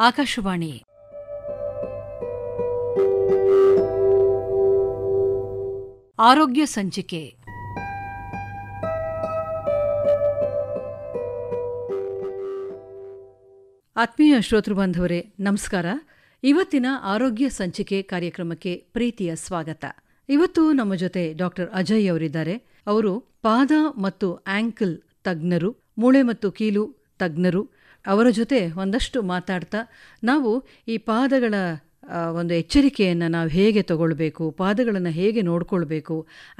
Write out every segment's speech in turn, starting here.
ಆಕಾಶವಾಣಿ ಆರೋಗ್ಯ ಸಂಚಿಕೆ. ಆತ್ಮೀಯ ಶ್ರೋತೃ ಬಾಂಧವರೇ, ನಮಸ್ಕಾರ. ಇವತ್ತಿನ ಆರೋಗ್ಯ ಸಂಚಿಕೆ ಕಾರ್ಯಕ್ರಮಕ್ಕೆ ಪ್ರೀತಿಯ ಸ್ವಾಗತ. ಇವತ್ತು ನಮ್ಮ ಜೊತೆ ಡಾಕ್ಟರ್ ಅಜಯ್ ಅವರಿದ್ದಾರೆ. ಅವರು ಪಾದ ಮತ್ತು ಆಂಕಲ್ ತಜ್ಞರು, ಮೂಳೆ ಮತ್ತು ಕೀಲು ತಜ್ಞರು. ಅವರ ಜೊತೆ ಒಂದಷ್ಟು ಮಾತಾಡ್ತಾ ನಾವು ಈ ಪಾದಗಳ ಒಂದು ಎಚ್ಚರಿಕೆಯನ್ನು ನಾವು ಹೇಗೆ ತಗೊಳ್ಬೇಕು, ಪಾದಗಳನ್ನು ಹೇಗೆ ನೋಡ್ಕೊಳ್ಬೇಕು,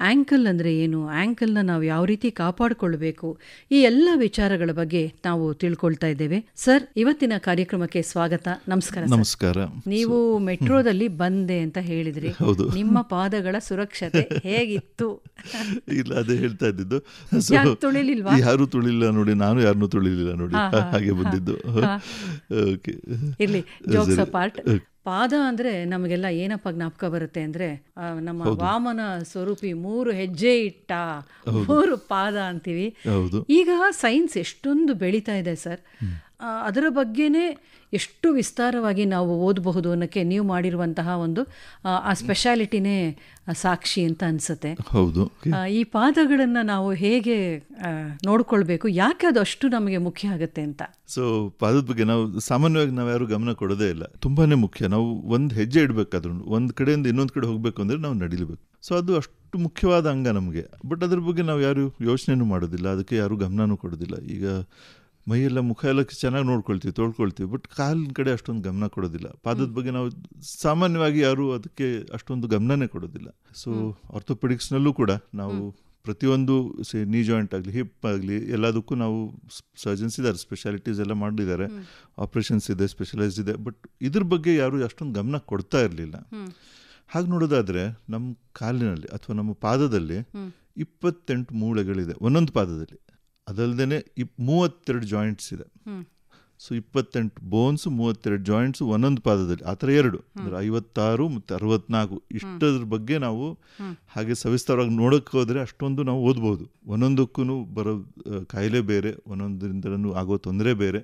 ಆ್ಯಂಕಲ್ ಅಂದರೆ ಏನು, ಆ್ಯಂಕಲ್ನ ನಾವು ಯಾವ ರೀತಿ ಕಾಪಾಡಿಕೊಳ್ಬೇಕು, ಈ ಎಲ್ಲ ವಿಚಾರಗಳ ಬಗ್ಗೆ ನಾವು ತಿಳ್ಕೊಳ್ತಾ ಇದ್ದೇವೆ. ಸರ್, ಇವತ್ತಿನ ಕಾರ್ಯಕ್ರಮಕ್ಕೆ ಸ್ವಾಗತ. ನಮಸ್ಕಾರ. ನಮಸ್ಕಾರ. ನೀವು ಮೆಟ್ರೋದಲ್ಲಿ ಬಂದೆ ಅಂತ ಹೇಳಿದ್ರಿ. ನಿಮ್ಮ ಪಾದಗಳ ಸುರಕ್ಷತೆ ಹೇಗಿತ್ತು? ಇಲ್ಲ, ಅದೇ ಹೇಳ್ತಾ ಇದ್ದಿದ್ದು. ತುಳಿಲಿಲ್ವಾ? ಯಾರು ತುಳಿಲಿಲ್ಲ ನೋಡಿ, ನಾನು ಯಾರನ್ನೂ ತುಳಿಲಿಲ್ಲ ನೋಡಿ, ಹಾಗೆ ಬಂದಿದ್ದು. ಇರ್ಲಿ, ಜೋಕ್ಸ್ ಅಪಾರ್ಟ್. ಪಾದ ಅಂದ್ರೆ ನಮಗೆಲ್ಲ ಏನಪ್ಪ ಜ್ಞಾಪಕ ಬರುತ್ತೆ ಅಂದ್ರೆ ನಮ್ಮ ವಾಮನ ಸ್ವರೂಪಿ 3 ಹೆಜ್ಜೆ ಇಟ್ಟ 3 ಪಾದ ಅಂತೀವಿ. ಈಗ ಸೈನ್ಸ್ ಎಷ್ಟೊಂದು ಬೆಳೀತಾ ಇದೆ ಸರ್, ಅದರ ಬಗ್ಗೆನೇ ಎಷ್ಟು ವಿಸ್ತಾರವಾಗಿ ನಾವು ಓದಬಹುದು ಅನ್ನೋಕ್ಕೆ ನೀವು ಮಾಡಿರುವಂತಹ ಒಂದು ಆ ಸ್ಪೆಷಾಲಿಟಿನೇ ಸಾಕ್ಷಿ ಅಂತ ಅನ್ಸುತ್ತೆ. ಹೌದು. ಈ ಪಾದಗಳನ್ನು ನಾವು ಹೇಗೆ ನೋಡ್ಕೊಳ್ಬೇಕು, ಯಾಕೆ ಅದು ಅಷ್ಟು ನಮಗೆ ಮುಖ್ಯ ಆಗುತ್ತೆ ಅಂತ? ಸೊ ಪಾದದ ಬಗ್ಗೆ ನಾವು ಸಾಮಾನ್ಯವಾಗಿ ನಾವು ಯಾರು ಗಮನ ಕೊಡೋದೇ ಇಲ್ಲ. ತುಂಬಾನೇ ಮುಖ್ಯ. ನಾವು ಒಂದು ಹೆಜ್ಜೆ ಇಡಬೇಕಾದ್ರೂ ಒಂದು ಕಡೆಯಿಂದ ಇನ್ನೊಂದು ಕಡೆ ಹೋಗಬೇಕು ಅಂದರೆ ನಾವು ನಡಿಲೇಬೇಕು. ಸೊ ಅದು ಅಷ್ಟು ಮುಖ್ಯವಾದ ಅಂಗ ನಮಗೆ. ಬಟ್ ಅದ್ರ ಬಗ್ಗೆ ನಾವು ಯಾರು ಯೋಚನೆನೂ ಮಾಡೋದಿಲ್ಲ, ಅದಕ್ಕೆ ಯಾರು ಗಮನನೂ ಕೊಡೋದಿಲ್ಲ. ಈಗ ಮೈಯೆಲ್ಲ ಮುಖ ಎಲ್ಲ ಚೆನ್ನಾಗಿ ನೋಡ್ಕೊಳ್ತೀವಿ, ತೊಳ್ಕೊಳ್ತೀವಿ, ಬಟ್ ಕಾಲಿನ ಕಡೆ ಅಷ್ಟೊಂದು ಗಮನ ಕೊಡೋದಿಲ್ಲ. ಪಾದದ ಬಗ್ಗೆ ನಾವು ಸಾಮಾನ್ಯವಾಗಿ ಯಾರು ಅದಕ್ಕೆ ಅಷ್ಟೊಂದು ಗಮನನೇ ಕೊಡೋದಿಲ್ಲ. ಸೊ ಆರ್ಥೋಪೆಡಿಕ್ಸ್ನಲ್ಲೂ ಕೂಡ ನಾವು ಪ್ರತಿಯೊಂದು ನೀ ಜಾಯಿಂಟ್ ಆಗಲಿ, ಹಿಪ್ ಆಗಲಿ, ಎಲ್ಲದಕ್ಕೂ ನಾವು ಸರ್ಜನ್ಸ್ ಇದ್ದಾರೆ, ಸ್ಪೆಷಾಲಿಟೀಸ್ ಎಲ್ಲ ಮಾಡಿದ್ದಾರೆ, ಆಪ್ರೇಷನ್ಸ್ ಇದೆ, ಸ್ಪೆಷಲೈಸ್ಡ್ ಇದೆ. ಬಟ್ ಇದ್ರ ಬಗ್ಗೆ ಯಾರು ಅಷ್ಟೊಂದು ಗಮನ ಕೊಡ್ತಾ ಇರಲಿಲ್ಲ. ಹಾಗೆ ನೋಡೋದಾದರೆ ನಮ್ಮ ಕಾಲಿನಲ್ಲಿ ಅಥವಾ ನಮ್ಮ ಪಾದದಲ್ಲಿ 28 ಮೂಳೆಗಳಿದೆ ಒಂದೊಂದು ಪಾದದಲ್ಲಿ. ಅದಲ್ಲದೆ 32 ಜಾಯಿಂಟ್ಸ್ ಇದೆ. ಸೊ 28 ಬೋನ್ಸ್, 32 ಜಾಯಿಂಟ್ಸ್ ಒಂದೊಂದು ಪಾದದಲ್ಲಿ. ಆ ಥರ 2 ಅಂದರೆ 56 ಮತ್ತು 64. ಇಷ್ಟದ್ರ ಬಗ್ಗೆ ನಾವು ಹಾಗೆ ಸವಿಸ್ತಾರವಾಗಿ ನೋಡೋಕ್ಕೆ ಹೋದರೆ ಅಷ್ಟೊಂದು ನಾವು ಓದ್ಬೋದು. ಒಂದೊಂದಕ್ಕೂ ಬರೋ ಕಾಯಿಲೆ ಬೇರೆ, ಒಂದೊಂದರಿಂದಲೂ ಆಗೋ ತೊಂದರೆ ಬೇರೆ.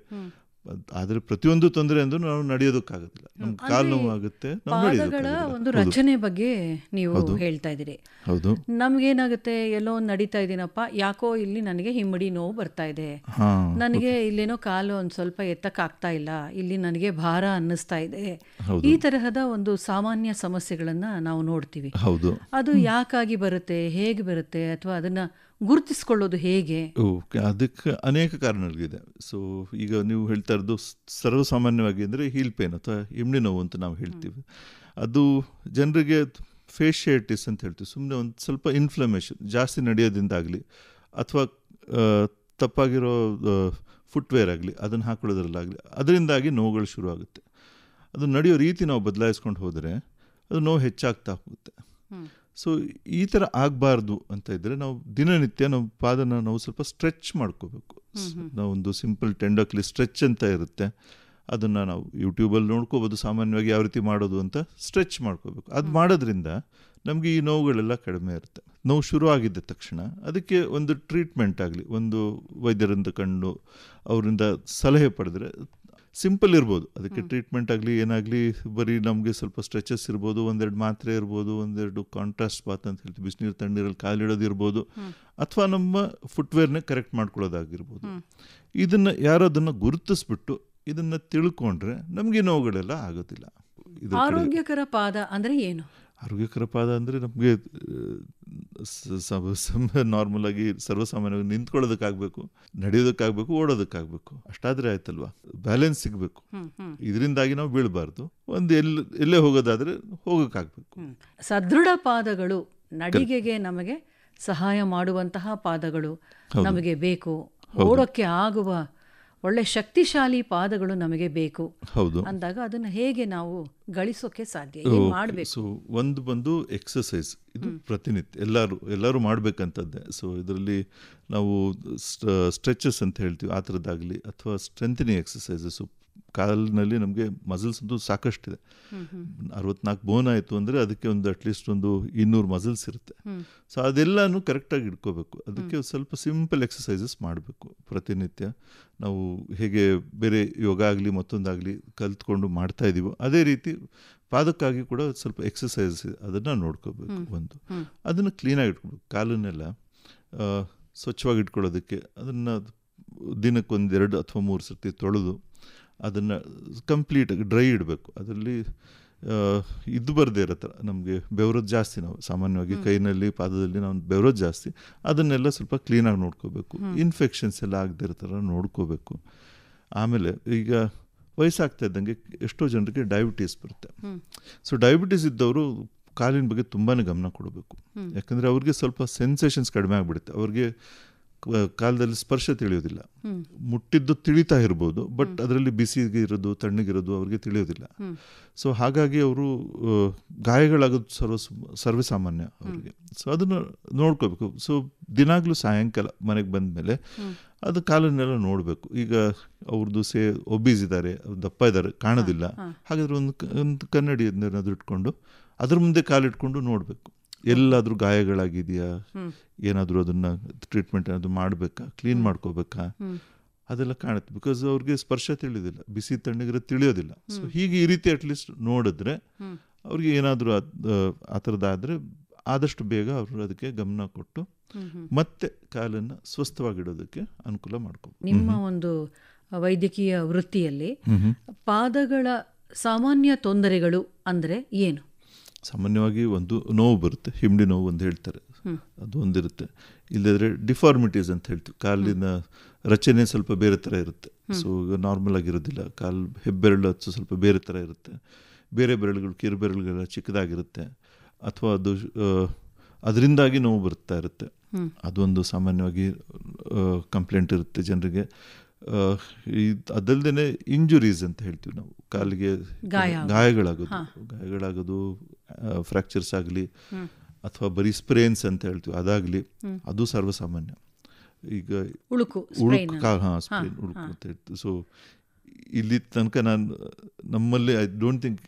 ಆದರೆ ಪ್ರತಿಯೊಂದು ತೊಂದರೆ ಅಂದ್ರೂ ನಾವು ನಡೆಯೋದಕ್ಕಾಗೋದಿಲ್ಲ. ನಮ್ಮ ಕಾಲು ನೋವು ಆಗುತ್ತೆ. ಪಾದಗಳ ಒಂದು ರಚನೆ ಬಗ್ಗೆ ನೀವು ಹೇಳ್ತಾ ಇದ್ದೀರಿ. ಹೌದು. ನಮ್ಗೇನಾಗುತ್ತೆ, ಎಲ್ಲೋ ನಡೀತಾ ಇದ್ದೀನಪ್ಪ, ಯಾಕೋ ಇಲ್ಲಿ ನನಗೆ ಹಿಮ್ಮಡಿ ನೋವು ಬರ್ತಾ ಇದೆ, ನನಗೆ ಇಲ್ಲೇನೋ ಕಾಲು ಒಂದು ಸ್ವಲ್ಪ ಎತ್ತಕ್ಕಾಗ್ತಾ ಇಲ್ಲ, ಇಲ್ಲಿ ನನಗೆ ಭಾರ ಅನ್ನಿಸ್ತಾ ಇದೆ, ಈ ತರಹದ ಒಂದು ಸಾಮಾನ್ಯ ಸಮಸ್ಯೆಗಳನ್ನ ನಾವು ನೋಡ್ತೀವಿ. ಅದು ಯಾಕಾಗಿ ಬರುತ್ತೆ, ಹೇಗೆ ಬರುತ್ತೆ, ಅಥವಾ ಅದನ್ನ ಗುರುತಿಸ್ಕೊಳ್ಳೋದು ಹೇಗೆ? ಅದಕ್ಕೆ ಅನೇಕ ಕಾರಣಗಳಿದೆ. ಸೊ ಈಗ ನೀವು ಹೇಳ್ತಾ ಇರೋದು ಸರ್ವಸಾಮಾನ್ಯವಾಗಿ ಅಂದರೆ ಹೀಲ್ ಪೇನ್ ಅಥವಾ ಇಮ್ಡಿ ನೋವು ಅಂತ ನಾವು ಹೇಳ್ತೀವಿ. ಅದು ಜನರಿಗೆ ಫೇಶಿಯೈಟಿಸ್ ಅಂತ ಹೇಳ್ತೀವಿ. ಸುಮ್ಮನೆ ಒಂದು ಸ್ವಲ್ಪ ಇನ್ಫ್ಲಮೇಷನ್ ಜಾಸ್ತಿ ನಡೆಯೋದ್ರಿಂದ ಆಗಲಿ, ಅಥವಾ ತಪ್ಪಾಗಿರೋ ಫುಟ್ವೇರ್ ಆಗಲಿ, ಅದನ್ನು ಹಾಕೊಳ್ಳೋದ್ರಲ್ಲಾಗಲಿ, ಅದರಿಂದಾಗಿ ನೋವುಗಳು ಶುರು ಆಗುತ್ತೆ. ಅದು ನಡೆಯೋ ರೀತಿ ನಾವು ಬದಲಾಯಿಸ್ಕೊಂಡು ಹೋದರೆ ಅದು ನೋವು ಹೆಚ್ಚಾಗ್ತಾ ಹೋಗುತ್ತೆ. ಸೊ ಈ ಥರ ಆಗಬಾರ್ದು ಅಂತ ಇದ್ದರೆ ನಾವು ದಿನನಿತ್ಯ ನಾವು ಪಾದನ ನಾವು ಸ್ವಲ್ಪ ಸ್ಟ್ರೆಚ್ ಮಾಡ್ಕೋಬೇಕು. ನಾವೊಂದು ಸಿಂಪಲ್ ಟೆಂಡಕ್ಲಿ ಸ್ಟ್ರೆಚ್ ಅಂತ ಇರುತ್ತೆ, ಅದನ್ನು ನಾವು ಯೂಟ್ಯೂಬಲ್ಲಿ ನೋಡ್ಕೋಬೋದು ಸಾಮಾನ್ಯವಾಗಿ ಯಾವ ರೀತಿ ಮಾಡೋದು ಅಂತ. ಸ್ಟ್ರೆಚ್ ಮಾಡ್ಕೋಬೇಕು. ಅದು ಮಾಡೋದ್ರಿಂದ ನಮಗೆ ಈ ನೋವುಗಳೆಲ್ಲ ಕಡಿಮೆ ಇರುತ್ತೆ. ನೋವು ಶುರು ಆಗಿದ್ದ ತಕ್ಷಣ ಅದಕ್ಕೆ ಒಂದು ಟ್ರೀಟ್ಮೆಂಟ್ ಆಗಲಿ, ಒಂದು ವೈದ್ಯರಿಂದ ಕಂಡು ಅವರಿಂದ ಸಲಹೆ ಪಡೆದ್ರೆ ಸಿಂಪಲ್ ಇರ್ಬೋದು. ಅದಕ್ಕೆ ಟ್ರೀಟ್ಮೆಂಟ್ ಆಗಲಿ ಏನಾಗಲಿ, ಬರೀ ನಮಗೆ ಸ್ವಲ್ಪ ಸ್ಟ್ರೆಚಸ್ ಇರ್ಬೋದು, 1-2 ಮಾತ್ರೆ ಇರ್ಬೋದು, 1-2 ಕಾಂಟ್ರಾಸ್ಟ್ ಬಾತ್ ಅಂತ ಹೇಳ್ತೀವಿ, ಬಿಸಿನೀರು ತಣ್ಣೀರಲ್ಲಿ ಕಾಲಿಡೋದು ಇರ್ಬೋದು, ಅಥವಾ ನಮ್ಮ ಫುಟ್ವೇರ್ನ ಕರೆಕ್ಟ್ ಮಾಡ್ಕೊಳ್ಳೋದಾಗಿರ್ಬೋದು. ಇದನ್ನು ಯಾರೋದನ್ನು ಗುರುತಿಸ್ಬಿಟ್ಟು ಇದನ್ನು ತಿಳ್ಕೊಂಡ್ರೆ ನಮಗೆ ನೋವುಗಳೆಲ್ಲ ಆಗೋದಿಲ್ಲ. ಆರೋಗ್ಯಕರ ಪಾದ ಅಂದರೆ ಏನು? ಆರೋಗ್ಯಕರ ಪಾದ ಅಂದರೆ ನಮಗೆ ನಾರ್ಮಲ್ ಆಗಿ ಸರ್ವಸಾಮಾನ್ಯವಾಗಿ ನಿಂತ್ಕೊಳ್ಳೋದಕ್ಕಾಗಬೇಕು, ನಡೆಯೋದಕ್ಕಾಗಬೇಕು, ಓಡೋದಕ್ಕಾಗಬೇಕು. ಅಷ್ಟಾದರೆ ಆಯ್ತಲ್ವಾ. ಬ್ಯಾಲೆನ್ಸ್ ಸಿಗಬೇಕು. ಇದರಿಂದಾಗಿ ನಾವು ಬೀಳಬಾರ್ದು. ಒಂದು ಎಲ್ಲೇ ಹೋಗೋದಾದರೆ ಹೋಗೋಕ್ಕಾಗಬೇಕು. ಸದೃಢ ಪಾದಗಳು, ನಡಿಗೆಗೆ ನಮಗೆ ಸಹಾಯ ಮಾಡುವಂತಹ ಪಾದಗಳು ನಮಗೆ ಬೇಕು. ಓಡೋಕ್ಕೆ ಆಗುವ ಒಳ್ಳೆ ಶಕ್ತಿಶಾಲಿ ಪಾದಗಳು ನಮಗೆ ಬೇಕು ಅಂದಾಗ ಅದನ್ನು ಹೇಗೆ ನಾವು ಗಳಿಸೋಕೆ ಸಾಧ್ಯ, ಏನು ಮಾಡಬೇಕು? ಸೊ ಒಂದು ಬಂದು ಎಕ್ಸಸೈಸ್. ಇದು ಪ್ರತಿನಿತ್ಯ ಎಲ್ಲರೂ ಮಾಡಬೇಕಂತದ್ದೇ. ಸೊ ಇದರಲ್ಲಿ ನಾವು ಸ್ಟ್ರೆಚಸ್ ಅಂತ ಹೇಳ್ತೀವಿ, ಆ ಥರದ್ದಾಗಲಿ, ಅಥವಾ ಸ್ಟ್ರೆಂಥನಿಂಗ್ ಎಕ್ಸಸೈಸಸ್ಸು, ಕಾಲಿನಲ್ಲಿ ನಮಗೆ ಮಸಲ್ಸ್ ಅಂತೂ ಸಾಕಷ್ಟಿದೆ. 64 ಬೋನ್ ಆಯಿತು ಅಂದರೆ ಅದಕ್ಕೆ ಒಂದು ಅಟ್ಲೀಸ್ಟ್ ಒಂದು 200 ಮಸಲ್ಸ್ ಇರುತ್ತೆ. ಸೊ ಅದೆಲ್ಲನೂ ಕರೆಕ್ಟಾಗಿ ಇಟ್ಕೋಬೇಕು. ಅದಕ್ಕೆ ಸ್ವಲ್ಪ ಸಿಂಪಲ್ ಎಕ್ಸಸೈಸಸ್ ಮಾಡಬೇಕು ಪ್ರತಿನಿತ್ಯ. ನಾವು ಹೇಗೆ ಬೇರೆ ಯೋಗ ಆಗಲಿ ಮತ್ತೊಂದಾಗಲಿ ಕಲ್ತ್ಕೊಂಡು ಮಾಡ್ತಾ ಇದ್ದೀವೋ ಅದೇ ರೀತಿ ಪಾದಕ್ಕಾಗಿ ಕೂಡ ಸ್ವಲ್ಪ ಎಕ್ಸಸೈಸ್ ಅದನ್ನು ನೋಡ್ಕೋಬೇಕು. ಒಂದು ಅದನ್ನು ಕ್ಲೀನಾಗಿ ಇಟ್ಕೋಬೇಕು. ಕಾಲನ್ನೆಲ್ಲ ಸ್ವಚ್ಛವಾಗಿ ಇಟ್ಕೊಳ್ಳೋದಕ್ಕೆ ಅದನ್ನು ದಿನಕ್ಕೆ 1-2 ಅಥವಾ 3 ಸರ್ತಿ ತೊಳೆದು ಅದನ್ನು ಕಂಪ್ಲೀಟಾಗಿ ಡ್ರೈ ಇಡಬೇಕು. ಅದರಲ್ಲಿ ಇದು ಬರದೇ ಇರೋ ಥರ ನಮಗೆ ಬೆವರೋದು ಜಾಸ್ತಿ, ನಾವು ಸಾಮಾನ್ಯವಾಗಿ ಕೈನಲ್ಲಿ ಪಾದದಲ್ಲಿ ನಾವು ಬೆವರೋದು ಜಾಸ್ತಿ, ಅದನ್ನೆಲ್ಲ ಸ್ವಲ್ಪ ಕ್ಲೀನಾಗಿ ನೋಡ್ಕೋಬೇಕು. ಇನ್ಫೆಕ್ಷನ್ಸ್ ಎಲ್ಲ ಆಗದೇ ಇರೋ ಥರ ನೋಡ್ಕೋಬೇಕು. ಆಮೇಲೆ ಈಗ ವಯಸ್ಸಾಗ್ತಾ ಇದ್ದಂಗೆ ಎಷ್ಟೋ ಜನರಿಗೆ ಡಯಾಬಿಟೀಸ್ ಬರುತ್ತೆ. ಸೊ ಡಯಾಬಿಟೀಸ್ ಇದ್ದವರು ಕಾಲಿನ ಬಗ್ಗೆ ತುಂಬಾ ಗಮನ ಕೊಡಬೇಕು. ಯಾಕಂದರೆ ಅವ್ರಿಗೆ ಸ್ವಲ್ಪ ಸೆನ್ಸೇಷನ್ಸ್ ಕಡಿಮೆ ಆಗಿಬಿಡುತ್ತೆ. ಅವ್ರಿಗೆ ಕಾಲದಲ್ಲಿ ಸ್ಪರ್ಶ ತಿಳಿಯೋದಿಲ್ಲ. ಮುಟ್ಟಿದ್ದು ತಿಳಿತಾ ಇರ್ಬೋದು, ಬಟ್ ಅದರಲ್ಲಿ ಬಿಸಿಗಿರೋದು ತಣ್ಣಗಿರೋದು ಅವ್ರಿಗೆ ತಿಳಿಯೋದಿಲ್ಲ. ಸೊ ಹಾಗಾಗಿ ಅವರು ಗಾಯಗಳಾಗೋದು ಸರ್ವೇಸಾಮಾನ್ಯ ಅವರಿಗೆ. ಸೊ ಅದನ್ನು ನೋಡ್ಕೋಬೇಕು. ಸೊ ದಿನಾಗಲೂ ಸಾಯಂಕಾಲ ಮನೆಗೆ ಬಂದ ಮೇಲೆ ಅದು ಕಾಲನ್ನೆಲ್ಲ ನೋಡಬೇಕು. ಈಗ ಅವ್ರದ್ದು ಒಬೀಸ್ ಇದ್ದಾರೆ, ದಪ್ಪ ಇದ್ದಾರೆ, ಕಾಣೋದಿಲ್ಲ, ಹಾಗಾದ್ರೆ ಒಂದು ಕನ್ನಡಿ ಏನಾದರೂ ಇಟ್ಕೊಂಡು ಅದ್ರ ಮುಂದೆ ಕಾಲಿಟ್ಕೊಂಡು ನೋಡಬೇಕು. ಎಲ್ಲಾದರೂ ಗಾಯಗಳಾಗಿದೆಯಾ, ಏನಾದರೂ ಅದನ್ನು ಟ್ರೀಟ್ಮೆಂಟ್ ಏನಾದರೂ ಮಾಡಬೇಕಾ, ಕ್ಲೀನ್ ಮಾಡ್ಕೋಬೇಕಾ, ಅದೆಲ್ಲ ಕಾಣುತ್ತೆ. ಬಿಕಾಸ್ ಅವ್ರಿಗೆ ಸ್ಪರ್ಶ ತಿಳಿಯೋದಿಲ್ಲ, ಬಿಸಿ ತಣ್ಣಗಿರೋ ತಿಳಿಯೋದಿಲ್ಲ. ಸೊ ಹೀಗೆ ಈ ರೀತಿ ಅಟ್ಲೀಸ್ಟ್ ನೋಡಿದ್ರೆ ಅವ್ರಿಗೆ ಏನಾದರೂ ಆ ಥರದ್ದಾದರೆ ಆದಷ್ಟು ಬೇಗ ಅವರು ಅದಕ್ಕೆ ಗಮನ ಕೊಟ್ಟು ಮತ್ತೆ ಕಾಲನ್ನು ಸ್ವಸ್ಥವಾಗಿಡೋದಕ್ಕೆ ಅನುಕೂಲ ಮಾಡ್ಕೋಬೇಕು. ನಿಮ್ಮ ಒಂದು ವೈದ್ಯಕೀಯ ವೃತ್ತಿಯಲ್ಲಿ ಪಾದಗಳ ಸಾಮಾನ್ಯ ತೊಂದರೆಗಳು ಅಂದರೆ ಏನು? ಸಾಮಾನ್ಯವಾಗಿ ಒಂದು ನೋವು ಬರುತ್ತೆ, ಹಿಂಡಿ ನೋವು ಒಂದು ಹೇಳ್ತಾರೆ, ಅದು ಒಂದಿರುತ್ತೆ. ಇಲ್ಲದ್ರೆ ಡಿಫಾರ್ಮಿಟೀಸ್ ಅಂತ ಹೇಳ್ತೀವಿ. ಕಾಲಿನ ರಚನೆ ಸ್ವಲ್ಪ ಬೇರೆ ಥರ ಇರುತ್ತೆ. ಸೊ ನಾರ್ಮಲ್ ಆಗಿರೋದಿಲ್ಲ. ಕಾಲು ಹೆಬ್ಬೆರಳು ಹಚ್ಚು ಸ್ವಲ್ಪ ಬೇರೆ ಥರ ಇರುತ್ತೆ. ಬೇರೆ ಬೆರಳುಗಳು ಕಿರುಬೆರಳುಗಳೆಲ್ಲ ಚಿಕ್ಕದಾಗಿರುತ್ತೆ, ಅಥವಾ ಅದು ಅದರಿಂದಾಗಿ ನೋವು ಬರ್ತಾ ಇರುತ್ತೆ. ಅದೊಂದು ಸಾಮಾನ್ಯವಾಗಿ ಕಂಪ್ಲೇಂಟ್ ಇರುತ್ತೆ ಜನರಿಗೆ. ಅದಲ್ಲದೆ ಇಂಜುರೀಸ್ ಅಂತ ಹೇಳ್ತೀವಿ ನಾವು, ಕಾಲಿಗೆ ಗಾಯಗಳಾಗೋದು, ಫ್ರ್ಯಾಕ್ಚರ್ಸ್ ಆಗಲಿ ಅಥವಾ ಬರೀ ಸ್ಪ್ರೇನ್ಸ್ ಅಂತ ಹೇಳ್ತೀವಿ ಅದಾಗಲಿ, ಅದು ಸರ್ವಸಾಮಾನ್ಯ. ಈಗ ಉಳುಕು ಅಂತ ಹೇಳ್ತೀವಿ. ಸೊ ಇಲ್ಲಿ ತನಕ ನಮ್ಮಲ್ಲಿ ಐ ಡೋಂಟ್ ಥಿಂಕ್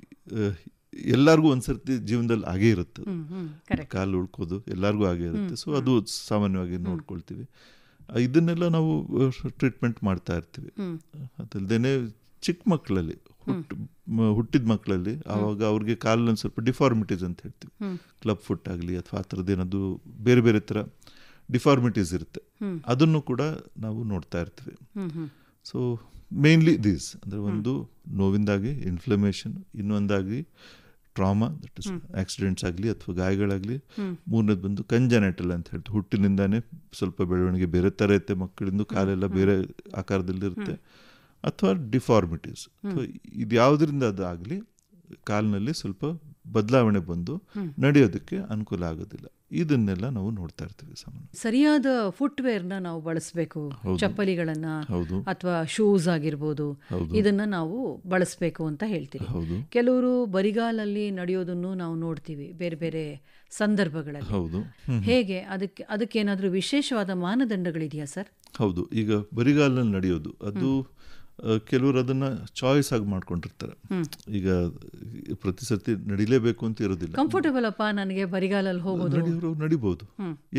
ಎಲ್ಲರಿಗೂ ಒಂದ್ಸರ್ತಿ ಜೀವನದಲ್ಲಿ ಆಗೇ ಇರುತ್ತೆ ಕಾಲು ಉಳ್ಕೋದು, ಎಲ್ಲರಿಗೂ ಆಗೇ ಇರುತ್ತೆ. ಸೊ ಅದು ಸಾಮಾನ್ಯವಾಗಿ ನೋಡ್ಕೊಳ್ತೀವಿ. ಇದನ್ನೆಲ್ಲ ನಾವು ಟ್ರೀಟ್ಮೆಂಟ್ ಮಾಡ್ತಾ ಇರ್ತೀವಿ. ಅದಲ್ದೇ ಚಿಕ್ಕ ಮಕ್ಕಳಲ್ಲಿ ಹುಟ್ಟಿದ ಮಕ್ಕಳಲ್ಲಿ ಆವಾಗ ಅವ್ರಿಗೆ ಕಾಲಲ್ಲಿ ಸ್ವಲ್ಪ ಡಿಫಾರ್ಮಿಟೀಸ್ ಅಂತ ಹೇಳ್ತೀವಿ. ಕ್ಲಬ್ ಫುಟ್ ಆಗಲಿ ಅಥವಾ ಆ ಥರದ್ದು ಏನಾದ್ರು ಬೇರೆ ಬೇರೆ ಥರ ಡಿಫಾರ್ಮಿಟೀಸ್ ಇರುತ್ತೆ, ಅದನ್ನು ಕೂಡ ನಾವು ನೋಡ್ತಾ ಇರ್ತೀವಿ. ಸೊ ಮೇನ್ಲಿ ದೀಸ್ ಅಂದರೆ ಒಂದು ನೋವಿಂದಾಗಿ ಇನ್ಫ್ಲಮೇಷನ್, ಇನ್ನೊಂದಾಗಿ ಟ್ರಾಮಾ, ದಟ್ ಇಸ್ ಆಕ್ಸಿಡೆಂಟ್ಸ್ ಆಗಲಿ ಅಥವಾ ಗಾಯಗಳಾಗಲಿ, ಮೂರನೇದು ಬಂದು ಕಂಜನೆಟಲ್ ಅಂತ ಹೇಳ್ತೀವಿ. ಹುಟ್ಟಿನಿಂದಾನೇ ಸ್ವಲ್ಪ ಬೆಳವಣಿಗೆ ಬೇರೆ ಥರ ಇರುತ್ತೆ, ಮಕ್ಕಳಿಂದ ಕಾಲೆಲ್ಲ ಬೇರೆ ಆಕಾರದಲ್ಲಿರುತ್ತೆ. ಅಥವಾ ಡಿಫಾರ್ಮಿಟೀಸ್, ಇದು ಯಾವುದರಿಂದ ಅದಾಗಲಿ ಕಾಲಿನಲ್ಲಿ ಸ್ವಲ್ಪ ಬದಲಾವಣೆ ಬಂದು ನಡೆಯೋದಕ್ಕೆ ಅನುಕೂಲ ಆಗೋದಿಲ್ಲ. ಇದನ್ನೆಲ್ಲ ನಾವು ನೋಡ್ತಾ ಇರ್ತೀವಿ. ಸಾಮಾನ್ಯ ಸರಿಯಾದ ಫುಟ್ವೇರ್ನ ನಾವು ಬಳಸಬೇಕು, ಚಪ್ಪಲಿಗಳನ್ನ ಅಥವಾ ಶೂಸ್ ಆಗಿರ್ಬೋದು, ಇದನ್ನ ನಾವು ಬಳಸಬೇಕು ಅಂತ ಹೇಳ್ತೀವಿ. ಕೆಲವರು ಬರಿಗಾಲಲ್ಲಿ ನಡೆಯೋದನ್ನು ನಾವು ನೋಡ್ತೀವಿ ಬೇರೆ ಬೇರೆ ಸಂದರ್ಭಗಳಲ್ಲಿ. ಹೇಗೆ ಅದಕ್ಕೇನಾದ್ರೂ ವಿಶೇಷವಾದ ಮಾನದಂಡಗಳಿದೆಯಾ ಸರ್? ಹೌದು, ಈಗ ಬರಿಗಾಲಲ್ಲಿ ನಡೆಯೋದು ಅದು ಕೆಲವರು ಅದನ್ನ ಚಾಯ್ಸ್ ಆಗಿ ಮಾಡ್ಕೊಂಡಿರ್ತಾರೆ. ಈಗ ಪ್ರತಿ ಸರ್ತಿ ನಡಿಲೇಬೇಕು ಅಂತ ಇರೋದಿಲ್ಲ. ಕಂಫರ್ಟಬಲ್ ಅಪ್ಪ ನನಗೆ ಬರಿಗಾಲಲ್ಲಿ ಹೋಗೋದು, ನಡಿಬಹುದು,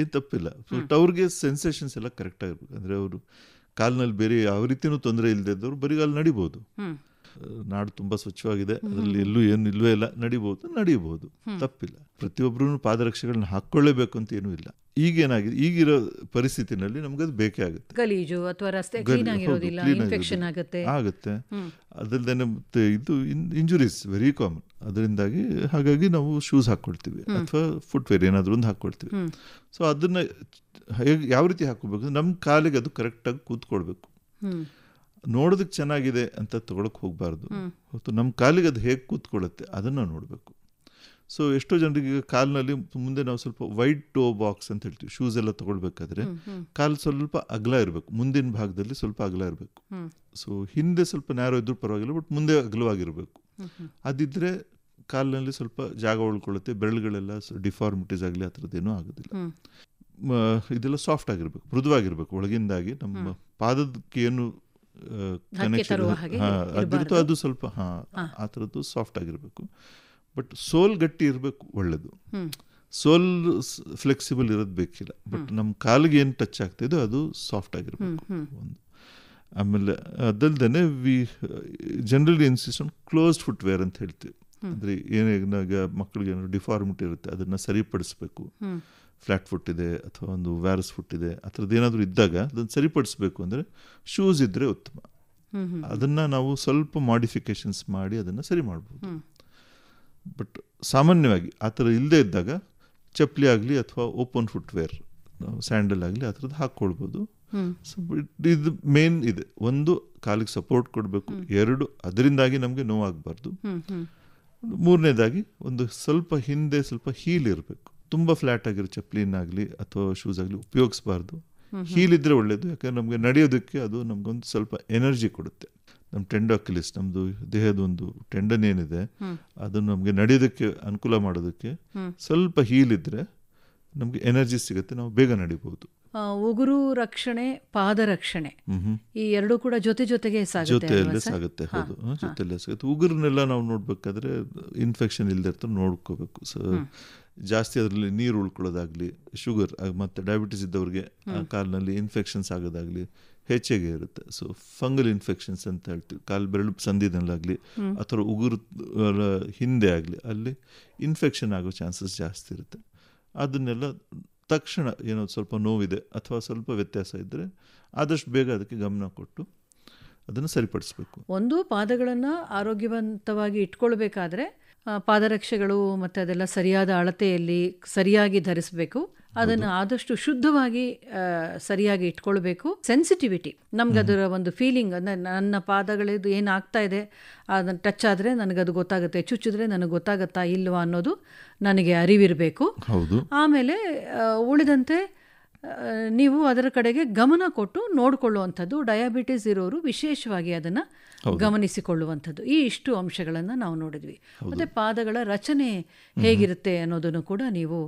ಏನ್ ತಪ್ಪಿಲ್ಲ. ಬಟ್ ಅವ್ರಿಗೆ ಸೆನ್ಸೇಷನ್ಸ್ ಎಲ್ಲ ಕರೆಕ್ಟ್ ಆಗಿರ್ಬೇಕು. ಅಂದ್ರೆ ಅವರು ಕಾಲಿನಲ್ಲಿ ಬೇರೆ ಯಾವ ರೀತಿನೂ ತೊಂದರೆ ಇಲ್ಲದೆ ಇದ್ದವ್ರು ಬರಿಗಾಲ ನಡಿಬಹುದು. ನಾಡು ತುಂಬಾ ಸ್ವಚ್ಛವಾಗಿದೆ, ಅದರಲ್ಲಿ ಎಲ್ಲೂ ಏನು ಇಲ್ವೇ ಇಲ್ಲ, ನಡಿಬಹುದು, ತಪ್ಪಿಲ್ಲ. ಪ್ರತಿಯೊಬ್ಬರೂ ಪಾದರಕ್ಷೆಗಳನ್ನ ಹಾಕೊಳ್ಳೇಬೇಕು ಅಂತ ಏನೂ ಇಲ್ಲ. ಈಗೇನಾಗಿದೆ, ಈಗಿರೋ ಪರಿಸ್ಥಿತಿನಲ್ಲಿ ನಮ್ಗದು ಬೇಕೇ ಆಗುತ್ತೆ. ಗಲೀಜು ಅಥವಾ ರಸ್ತೆ ಕ್ಲೀನ್ ಆಗಿರೋದಿಲ್ಲ, ಇನ್ಫೆಕ್ಷನ್ ಆಗುತ್ತೆ. ಅದಲ್ದೇ ಮತ್ತೆ ಇದು ಇಂಜುರೀಸ್ ವೆರಿ ಕಾಮನ್. ಅದರಿಂದಾಗಿ ಹಾಗಾಗಿ ನಾವು ಶೂಸ್ ಹಾಕ್ಕೊಳ್ತೀವಿ ಅಥವಾ ಫುಟ್ವೇರ್ ಏನಾದರೂ ಒಂದು ಹಾಕ್ಕೊಳ್ತೀವಿ. ಸೊ ಅದನ್ನ ಯಾವ ರೀತಿ ಹಾಕೋಬೇಕು, ನಮ್ಮ ಕಾಲಿಗೆ ಅದು ಕರೆಕ್ಟಾಗಿ ಕೂತ್ಕೊಳ್ಬೇಕು. ನೋಡೋದಕ್ಕೆ ಚೆನ್ನಾಗಿದೆ ಅಂತ ತಗೊಳಕ್ ಹೋಗ್ಬಾರ್ದು, ಹೊತ್ತು ನಮ್ಮ ಕಾಲಿಗೆ ಅದು ಹೇಗೆ ಕೂತ್ಕೊಳ್ಳುತ್ತೆ ಅದನ್ನು ನೋಡಬೇಕು. ಸೊ ಎಷ್ಟೋ ಜನರಿಗೆ ಕಾಲಿನಲ್ಲಿ ಮುಂದೆ ನಾವು ಸ್ವಲ್ಪ ವೈಡ್ ಟೋ ಬಾಕ್ಸ್ ಅಂತ ಹೇಳ್ತೀವಿ. ಶೂಸ್ ಎಲ್ಲ ತಗೊಳ್ಬೇಕಾದ್ರೆ ಕಾಲು ಸ್ವಲ್ಪ ಅಗಲ ಇರಬೇಕು, ಮುಂದಿನ ಭಾಗದಲ್ಲಿ ಸ್ವಲ್ಪ ಅಗಲ ಇರಬೇಕು. ಸೊ ಹಿಂದೆ ಸ್ವಲ್ಪ ನ್ಯಾರೋ ಇದ್ರೂ ಪರವಾಗಿಲ್ಲ, ಬಟ್ ಮುಂದೆ ಅಗಲವಾಗಿರಬೇಕು. ಅದಿದ್ರೆ ಕಾಲಿನಲ್ಲಿ ಸ್ವಲ್ಪ ಜಾಗ ಉಳ್ಕೊಳ್ಳುತ್ತೆ, ಬೆರಳುಗಳೆಲ್ಲ ಡಿಫಾರ್ಮಿಟೀಸ್ ಆಗಲಿ ಆ ಥರದ್ದೇನೂ ಆಗೋದಿಲ್ಲ. ಇದೆಲ್ಲ ಸಾಫ್ಟ್ ಆಗಿರ್ಬೇಕು, ಮೃದುವಾಗಿರ್ಬೇಕು ಒಳಗಿಂದಾಗಿ. ನಮ್ಮ ಪಾದಕ್ಕೆ ಏನು ಕನೆಕ್ಷನ್ ಅದಿರುತ್ತೋ ಅದು ಸ್ವಲ್ಪ ಆ ಥರದ್ದು ಸಾಫ್ಟ್ ಆಗಿರಬೇಕು. ಬಟ್ ಸೋಲ್ ಗಟ್ಟಿ ಇರಬೇಕು, ಒಳ್ಳೆಯದು. ಸೋಲ್ ಫ್ಲೆಕ್ಸಿಬಲ್ ಇರೋದು ಬೇಕಿಲ್ಲ, ಬಟ್ ನಮ್ಮ ಕಾಲಿಗೆ ಏನು ಟಚ್ ಆಗ್ತಾಯಿದೋ ಅದು ಸಾಫ್ಟ್ ಆಗಿರಬೇಕು ಒಂದು. ಆಮೇಲೆ ಅದಲ್ದೇ we generally insist on closed footwear ಅಂತ ಹೇಳ್ತೀವಿ. ಅಂದರೆ ಏನಾಗ ಮಕ್ಕಳಿಗೆ ಏನಾದ್ರು ಡಿಫಾರ್ಮಿಟಿ ಇರುತ್ತೆ ಅದನ್ನು ಸರಿಪಡಿಸ್ಬೇಕು. ಫ್ಲ್ಯಾಟ್ ಫುಟ್ ಇದೆ ಅಥವಾ ಒಂದು ವ್ಯಾರಸ್ ಫುಟ್ ಇದೆ, ಆ ಥರದ್ದು ಏನಾದರೂ ಇದ್ದಾಗ ಅದನ್ನು ಸರಿಪಡಿಸ್ಬೇಕು ಅಂದರೆ ಶೂಸ್ ಇದ್ದರೆ ಉತ್ತಮ. ಅದನ್ನು ನಾವು ಸ್ವಲ್ಪ ಮಾಡಿಫಿಕೇಶನ್ಸ್ ಮಾಡಿ ಅದನ್ನು ಸರಿ ಮಾಡ್ಬೋದು. ಬಟ್ ಸಾಮಾನ್ಯವಾಗಿ ಆ ಥರ ಇಲ್ಲದೆ ಇದ್ದಾಗ ಚಪ್ಪಲಿ ಆಗಲಿ ಅಥವಾ ಓಪನ್ ಫುಟ್ವೇರ್, ಸ್ಯಾಂಡಲ್ ಆಗಲಿ ಆ ಥರದ್ದು ಹಾಕ್ಕೊಳ್ಬೋದು. ಸೊ ಇದು ಮೇನ್ ಇದೆ. ಒಂದು, ಕಾಲಿಗೆ ಸಪೋರ್ಟ್ ಕೊಡಬೇಕು. ಎರಡು, ಅದರಿಂದಾಗಿ ನಮಗೆ ನೋವಾಗಬಾರ್ದು. ಮೂರನೇದಾಗಿ ಒಂದು ಸ್ವಲ್ಪ ಹಿಂದೆ ಸ್ವಲ್ಪ ಹೀಲ್ ಇರಬೇಕು. ತುಂಬ ಫ್ಲ್ಯಾಟ್ ಆಗಿರೋ ಚಪ್ಪಲಿನಾಗಲಿ ಅಥವಾ ಶೂಸ್ ಆಗಲಿ ಉಪಯೋಗಿಸ್ಬಾರ್ದು. ಹೀಲ್ ಇದ್ದರೆ ಒಳ್ಳೆಯದು, ಯಾಕಂದರೆ ನಮಗೆ ನಡೆಯೋದಕ್ಕೆ ಅದು ನಮಗೊಂದು ಸ್ವಲ್ಪ ಎನರ್ಜಿ ಕೊಡುತ್ತೆ. ನಮ್ಮ ಟೆಂಡಾಕ್ಯುಲಿಸ್, ನಮ್ಮದು ದೇಹದ ಒಂದು ಟೆಂಡನ್ ಏನಿದೆ ಅದನ್ನು ನಮಗೆ ನಡೆಯೋದಕ್ಕೆ ಅನುಕೂಲ ಮಾಡೋದಕ್ಕೆ ಸ್ವಲ್ಪ ಹೀಲ್ ಇದ್ದರೆ ನಮಗೆ ಎನರ್ಜಿ ಸಿಗುತ್ತೆ, ನಾವು ಬೇಗ ನಡಿಬಹುದು. ಉಗುರು ರಕ್ಷಣೆ, ಪಾದ ರಕ್ಷಣೆ, ಈ ಎರಡೂ ಕೂಡ ಜೊತೆಗೆ ಜೊತೆಯಲ್ಲೇ ಸಾಗುತ್ತೆ. ಹೌದು, ಜೊತೆಯಲ್ಲೇ ಸಿಗುತ್ತೆ. ಉಗುರನ್ನೆಲ್ಲ ನಾವು ನೋಡ್ಬೇಕಾದ್ರೆ ಇನ್ಫೆಕ್ಷನ್ ಇಲ್ಲದೆ ಇರ್ತಾರೆ ನೋಡ್ಕೋಬೇಕು. ಸೊ ಜಾಸ್ತಿ ಅದರಲ್ಲಿ ನೀರು ಉಳ್ಕೊಳ್ಳೋದಾಗಲಿ, ಶುಗರ್ ಮತ್ತು ಡಯಾಬಿಟಿಸ್ ಇದ್ದವ್ರಿಗೆ ಕಾಲಿನಲ್ಲಿ ಇನ್ಫೆಕ್ಷನ್ಸ್ ಆಗೋದಾಗಲಿ ಹೆಚ್ಚಿಗೆ ಇರುತ್ತೆ. ಸೊ ಫಂಗಲ್ ಇನ್ಫೆಕ್ಷನ್ಸ್ ಅಂತ ಹೇಳ್ತೀವಿ. ಕಾಲು ಬೆರಳು ಸಂದಿನಲ್ಲಾಗಲಿ ಅಥವಾ ಉಗುರು ಹಿಂದೆ ಆಗಲಿ ಅಲ್ಲಿ ಇನ್ಫೆಕ್ಷನ್ ಆಗೋ ಚಾನ್ಸಸ್ ಜಾಸ್ತಿ ಇರುತ್ತೆ. ಅದನ್ನೆಲ್ಲ ತಕ್ಷಣ ಏನೋ ಸ್ವಲ್ಪ ನೋವಿದೆ ಅಥವಾ ಸ್ವಲ್ಪ ವ್ಯತ್ಯಾಸ ಇದ್ದರೆ ಆದಷ್ಟು ಬೇಗ ಅದಕ್ಕೆ ಗಮನ ಕೊಟ್ಟು ಅದನ್ನು ಸರಿಪಡಿಸ್ಬೇಕು. ಒಂದು, ಪಾದಗಳನ್ನು ಆರೋಗ್ಯವಂತವಾಗಿ ಇಟ್ಕೊಳ್ಬೇಕಾದ್ರೆ ಪಾದರಕ್ಷೆಗಳು ಮತ್ತು ಅದೆಲ್ಲ ಸರಿಯಾದ ಅಳತೆಯಲ್ಲಿ ಸರಿಯಾಗಿ ಧರಿಸಬೇಕು. ಅದನ್ನು ಆದಷ್ಟು ಶುದ್ಧವಾಗಿ ಸರಿಯಾಗಿ ಇಟ್ಕೊಳ್ಬೇಕು. ಸೆನ್ಸಿಟಿವಿಟಿ, ನಮ್ಗೆ ಅದರ ಒಂದು ಫೀಲಿಂಗ್, ನನ್ನ ಪಾದಗಳಿದು ಏನಾಗ್ತಾ ಇದೆ ಅದನ್ನು ಟಚ್ ಆದರೆ ನನಗದು ಗೊತ್ತಾಗುತ್ತೆ, ಚುಚ್ಚಿದ್ರೆ ನನಗೆ ಗೊತ್ತಾಗುತ್ತಾ ಇಲ್ವಾ ಅನ್ನೋದು ನನಗೆ ಅರಿವಿರಬೇಕು. ಆಮೇಲೆ ಉಳಿದಂತೆ ನೀವು ಅದರ ಕಡೆಗೆ ಗಮನ ಕೊಟ್ಟು ನೋಡಿಕೊಳ್ಳುವಂಥದ್ದು. ಡಯಾಬಿಟಿಸ್ ಇರೋರು ವಿಶೇಷವಾಗಿ ಅದನ್ನು ಗಮನಿಸಿಕೊಳ್ಳುವಂಥದ್ದು. ಈ ಇಷ್ಟು ಅಂಶಗಳನ್ನು ನಾವು ನೋಡಿದ್ವಿ. ಮತ್ತು ಪಾದಗಳ ರಚನೆ ಹೇಗಿರುತ್ತೆ ಅನ್ನೋದನ್ನು ಕೂಡ ನೀವು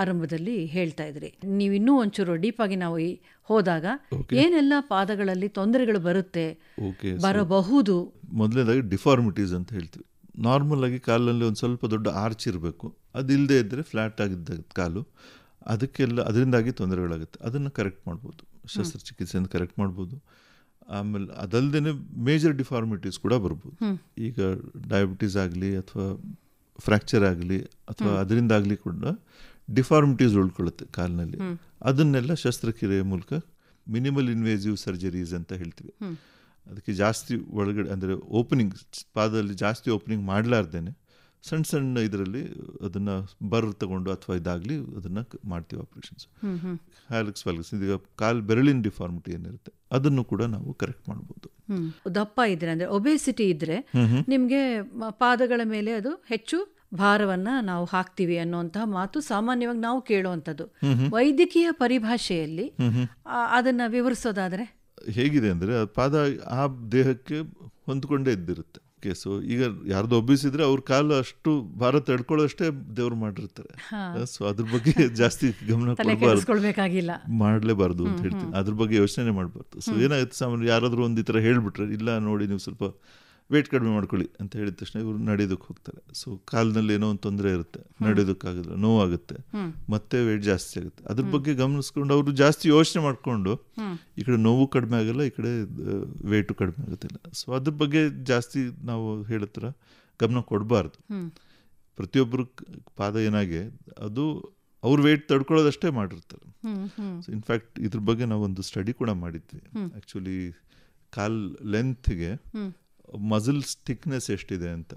ಆರಂಭದಲ್ಲಿ ಹೇಳ್ತಾ ಇದ್ರಿ. ನೀವು ಇನ್ನೂ ಒಂಚೂರು ಡೀಪಾಗಿ ನಾವು ಹೋದಾಗ ಏನೆಲ್ಲ ಪಾದಗಳಲ್ಲಿ ತೊಂದರೆಗಳು ಬರಬಹುದು? ಮೊದಲನೇದಾಗಿ ಡಿಫಾರ್ಮಿಟೀಸ್ ಅಂತ ಹೇಳ್ತೀವಿ. ನಾರ್ಮಲ್ ಆಗಿ ಕಾಲಲ್ಲಿ ಒಂದು ಸ್ವಲ್ಪ ದೊಡ್ಡ ಆರ್ಚ್ ಇರಬೇಕು, ಅದಿಲ್ಲದೆ ಇದ್ದರೆ ಫ್ಲ್ಯಾಟ್ ಆಗಿದ್ದ ಕಾಲು, ಅದಕ್ಕೆಲ್ಲ ಅದರಿಂದಾಗಿ ತೊಂದರೆಗಳಾಗುತ್ತೆ. ಅದನ್ನು ಕರೆಕ್ಟ್ ಮಾಡ್ಬೋದು, ಶಸ್ತ್ರಚಿಕಿತ್ಸೆಯಿಂದ ಕರೆಕ್ಟ್ ಮಾಡ್ಬೋದು. ಆಮೇಲೆ ಅದಲ್ಲದೆ ಮೇಜರ್ ಡಿಫಾರ್ಮಿಟೀಸ್ ಕೂಡ ಬರ್ಬೋದು. ಈಗ ಡಯಾಬಿಟೀಸ್ ಆಗಲಿ ಅಥವಾ ಫ್ರ್ಯಾಕ್ಚರ್ ಆಗಲಿ ಅಥವಾ ಅದರಿಂದಾಗಲಿ ಕೂಡ ಡಿಫಾರ್ಮಿಟೀಸ್ ಉಳ್ಕೊಳ್ಳುತ್ತೆ ಕಾಲಿನಲ್ಲಿ. ಅದನ್ನೆಲ್ಲ ಶಸ್ತ್ರಕ್ರಿಯೆಯ ಮೂಲಕ ಮಿನಿಮಲ್ ಇನ್ವೇಸಿವ್ ಸರ್ಜರೀಸ್ ಅಂತ ಹೇಳ್ತೀವಿ. ಅದಕ್ಕೆ ಜಾಸ್ತಿ ಒಳಗಡೆ ಅಂದರೆ ಓಪನಿಂಗ್, ಪಾದದಲ್ಲಿ ಜಾಸ್ತಿ ಓಪನಿಂಗ್ ಮಾಡಲಾರ್ದೇನೆ ಸಣ್ಣ ಸಣ್ಣ ಇದರಲ್ಲಿ ಅದನ್ನು ತಗೊಂಡು ಅಥವಾ ಇದಾಗಲಿ ಅದನ್ನು ಮಾಡ್ತೀವಿ ಆಪ್ರೇಷನ್ಸ್. ಹ್ಯಾಲಿಕ್ಸ್ ವ್ಯಾಲಿಕ್ಸ್, ಈಗ ಕಾಲು ಬೆರಳಿನ ಡಿಫಾರ್ಮಿಟಿ ಏನಿರುತ್ತೆ ಅದನ್ನು ಕೂಡ ನಾವು ಕರೆಕ್ಟ್ ಮಾಡ್ಬೋದು. ದಪ್ಪ ಇದ್ರೆ ಅಂದರೆ ಒಬೇಸಿಟಿ ಇದ್ರೆ ನಿಮಗೆ ಪಾದಗಳ ಮೇಲೆ ಅದು ಹೆಚ್ಚು ಭಾರವನ್ನು ನಾವು ಹಾಕ್ತೀವಿ ಅನ್ನುವಂತಹ ಮಾತು ಸಾಮಾನ್ಯವಾಗಿ ನಾವು ಕೇಳುವಂಥದ್ದು. ವೈದ್ಯಕೀಯ ಪರಿಭಾಷೆಯಲ್ಲಿ ಅದನ್ನು ವಿವರಿಸೋದಾದರೆ ಹೇಗಿದೆ ಅಂದರೆ ಪಾದ ಆ ದೇಹಕ್ಕೆ ಹೊಂದ್ಕೊಂಡೇ ಇದ್ದಿರುತ್ತೆ. ಸೊ ಈಗ ಯಾರ್ದು ಒಬ್ಬಿಸಿದ್ರೆ ಅವ್ರ ಕಾಲು ಅಷ್ಟು ಭಾರ ತಡ್ಕೊಳ್ಳೋಷ್ಟೇ ದೇವ್ರು ಮಾಡಿರ್ತಾರೆ. ಸೊ ಅದ್ರ ಬಗ್ಗೆ ಜಾಸ್ತಿ ಗಮನ ಕೊಡಬೇಕಾಗಿಲ್ಲ, ಮಾಡಲೇಬಾರ್ದು ಅಂತ ಹೇಳ್ತೀನಿ. ಅದ್ರ ಬಗ್ಗೆ ಯೋಚನೆ ಮಾಡಬಾರ್ದು. ಸೊ ಏನಾಗುತ್ತೆ, ಸಾಮಾನ್ಯ ಯಾರಾದರೂ ಒಂದು ಈ ಥರ ಹೇಳ್ಬಿಟ್ರೆ, ಇಲ್ಲ ನೋಡಿ ನೀವು ಸ್ವಲ್ಪ ವೇಟ್ ಕಡಿಮೆ ಮಾಡ್ಕೊಳ್ಳಿ ಅಂತ ಹೇಳಿದ ತಕ್ಷಣ ಇವರು ನಡೆಯೋದಕ್ಕೆ ಹೋಗ್ತಾರೆ. ಸೊ ಕಾಲಿನಲ್ಲಿ ಏನೋ ಒಂದು ತೊಂದರೆ ಇರುತ್ತೆ, ನಡೆಯೋದಕ್ಕಾಗಲ್ಲ, ನೋವಾಗುತ್ತೆ, ಮತ್ತೆ ವೇಟ್ ಜಾಸ್ತಿ ಆಗುತ್ತೆ. ಅದ್ರ ಬಗ್ಗೆ ಗಮನಿಸ್ಕೊಂಡು ಅವರು ಜಾಸ್ತಿ ಯೋಚನೆ ಮಾಡಿಕೊಂಡು ಈ ಕಡೆ ನೋವು ಕಡಿಮೆ ಆಗಲ್ಲ, ಈ ಕಡೆ ವೇಟು ಕಡಿಮೆ ಆಗುತ್ತಿಲ್ಲ. ಸೊ ಅದ್ರ ಬಗ್ಗೆ ಜಾಸ್ತಿ ನಾವು ಹೇಳತ್ರ ಗಮನ ಕೊಡಬಾರ್ದು. ಪ್ರತಿಯೊಬ್ಬರು ಪಾದ ಏನಾಗೆ ಅದು ಅವ್ರ ವೇಟ್ ತಡ್ಕೊಳ್ಳೋದಷ್ಟೇ ಮಾಡಿರ್ತಾರೆ. ಸೊ ಇನ್ಫ್ಯಾಕ್ಟ್ ಇದ್ರ ಬಗ್ಗೆ ನಾವೊಂದು ಸ್ಟಡಿ ಕೂಡ ಮಾಡಿದ್ವಿ. ಆ್ಯಕ್ಚುಲಿ ಕಾಲ್ ಲೆಂತ್ಗೆ ಮಸಲ್ ಥಿಕ್ನೆಸ್ ಎಷ್ಟಿದೆ ಅಂತ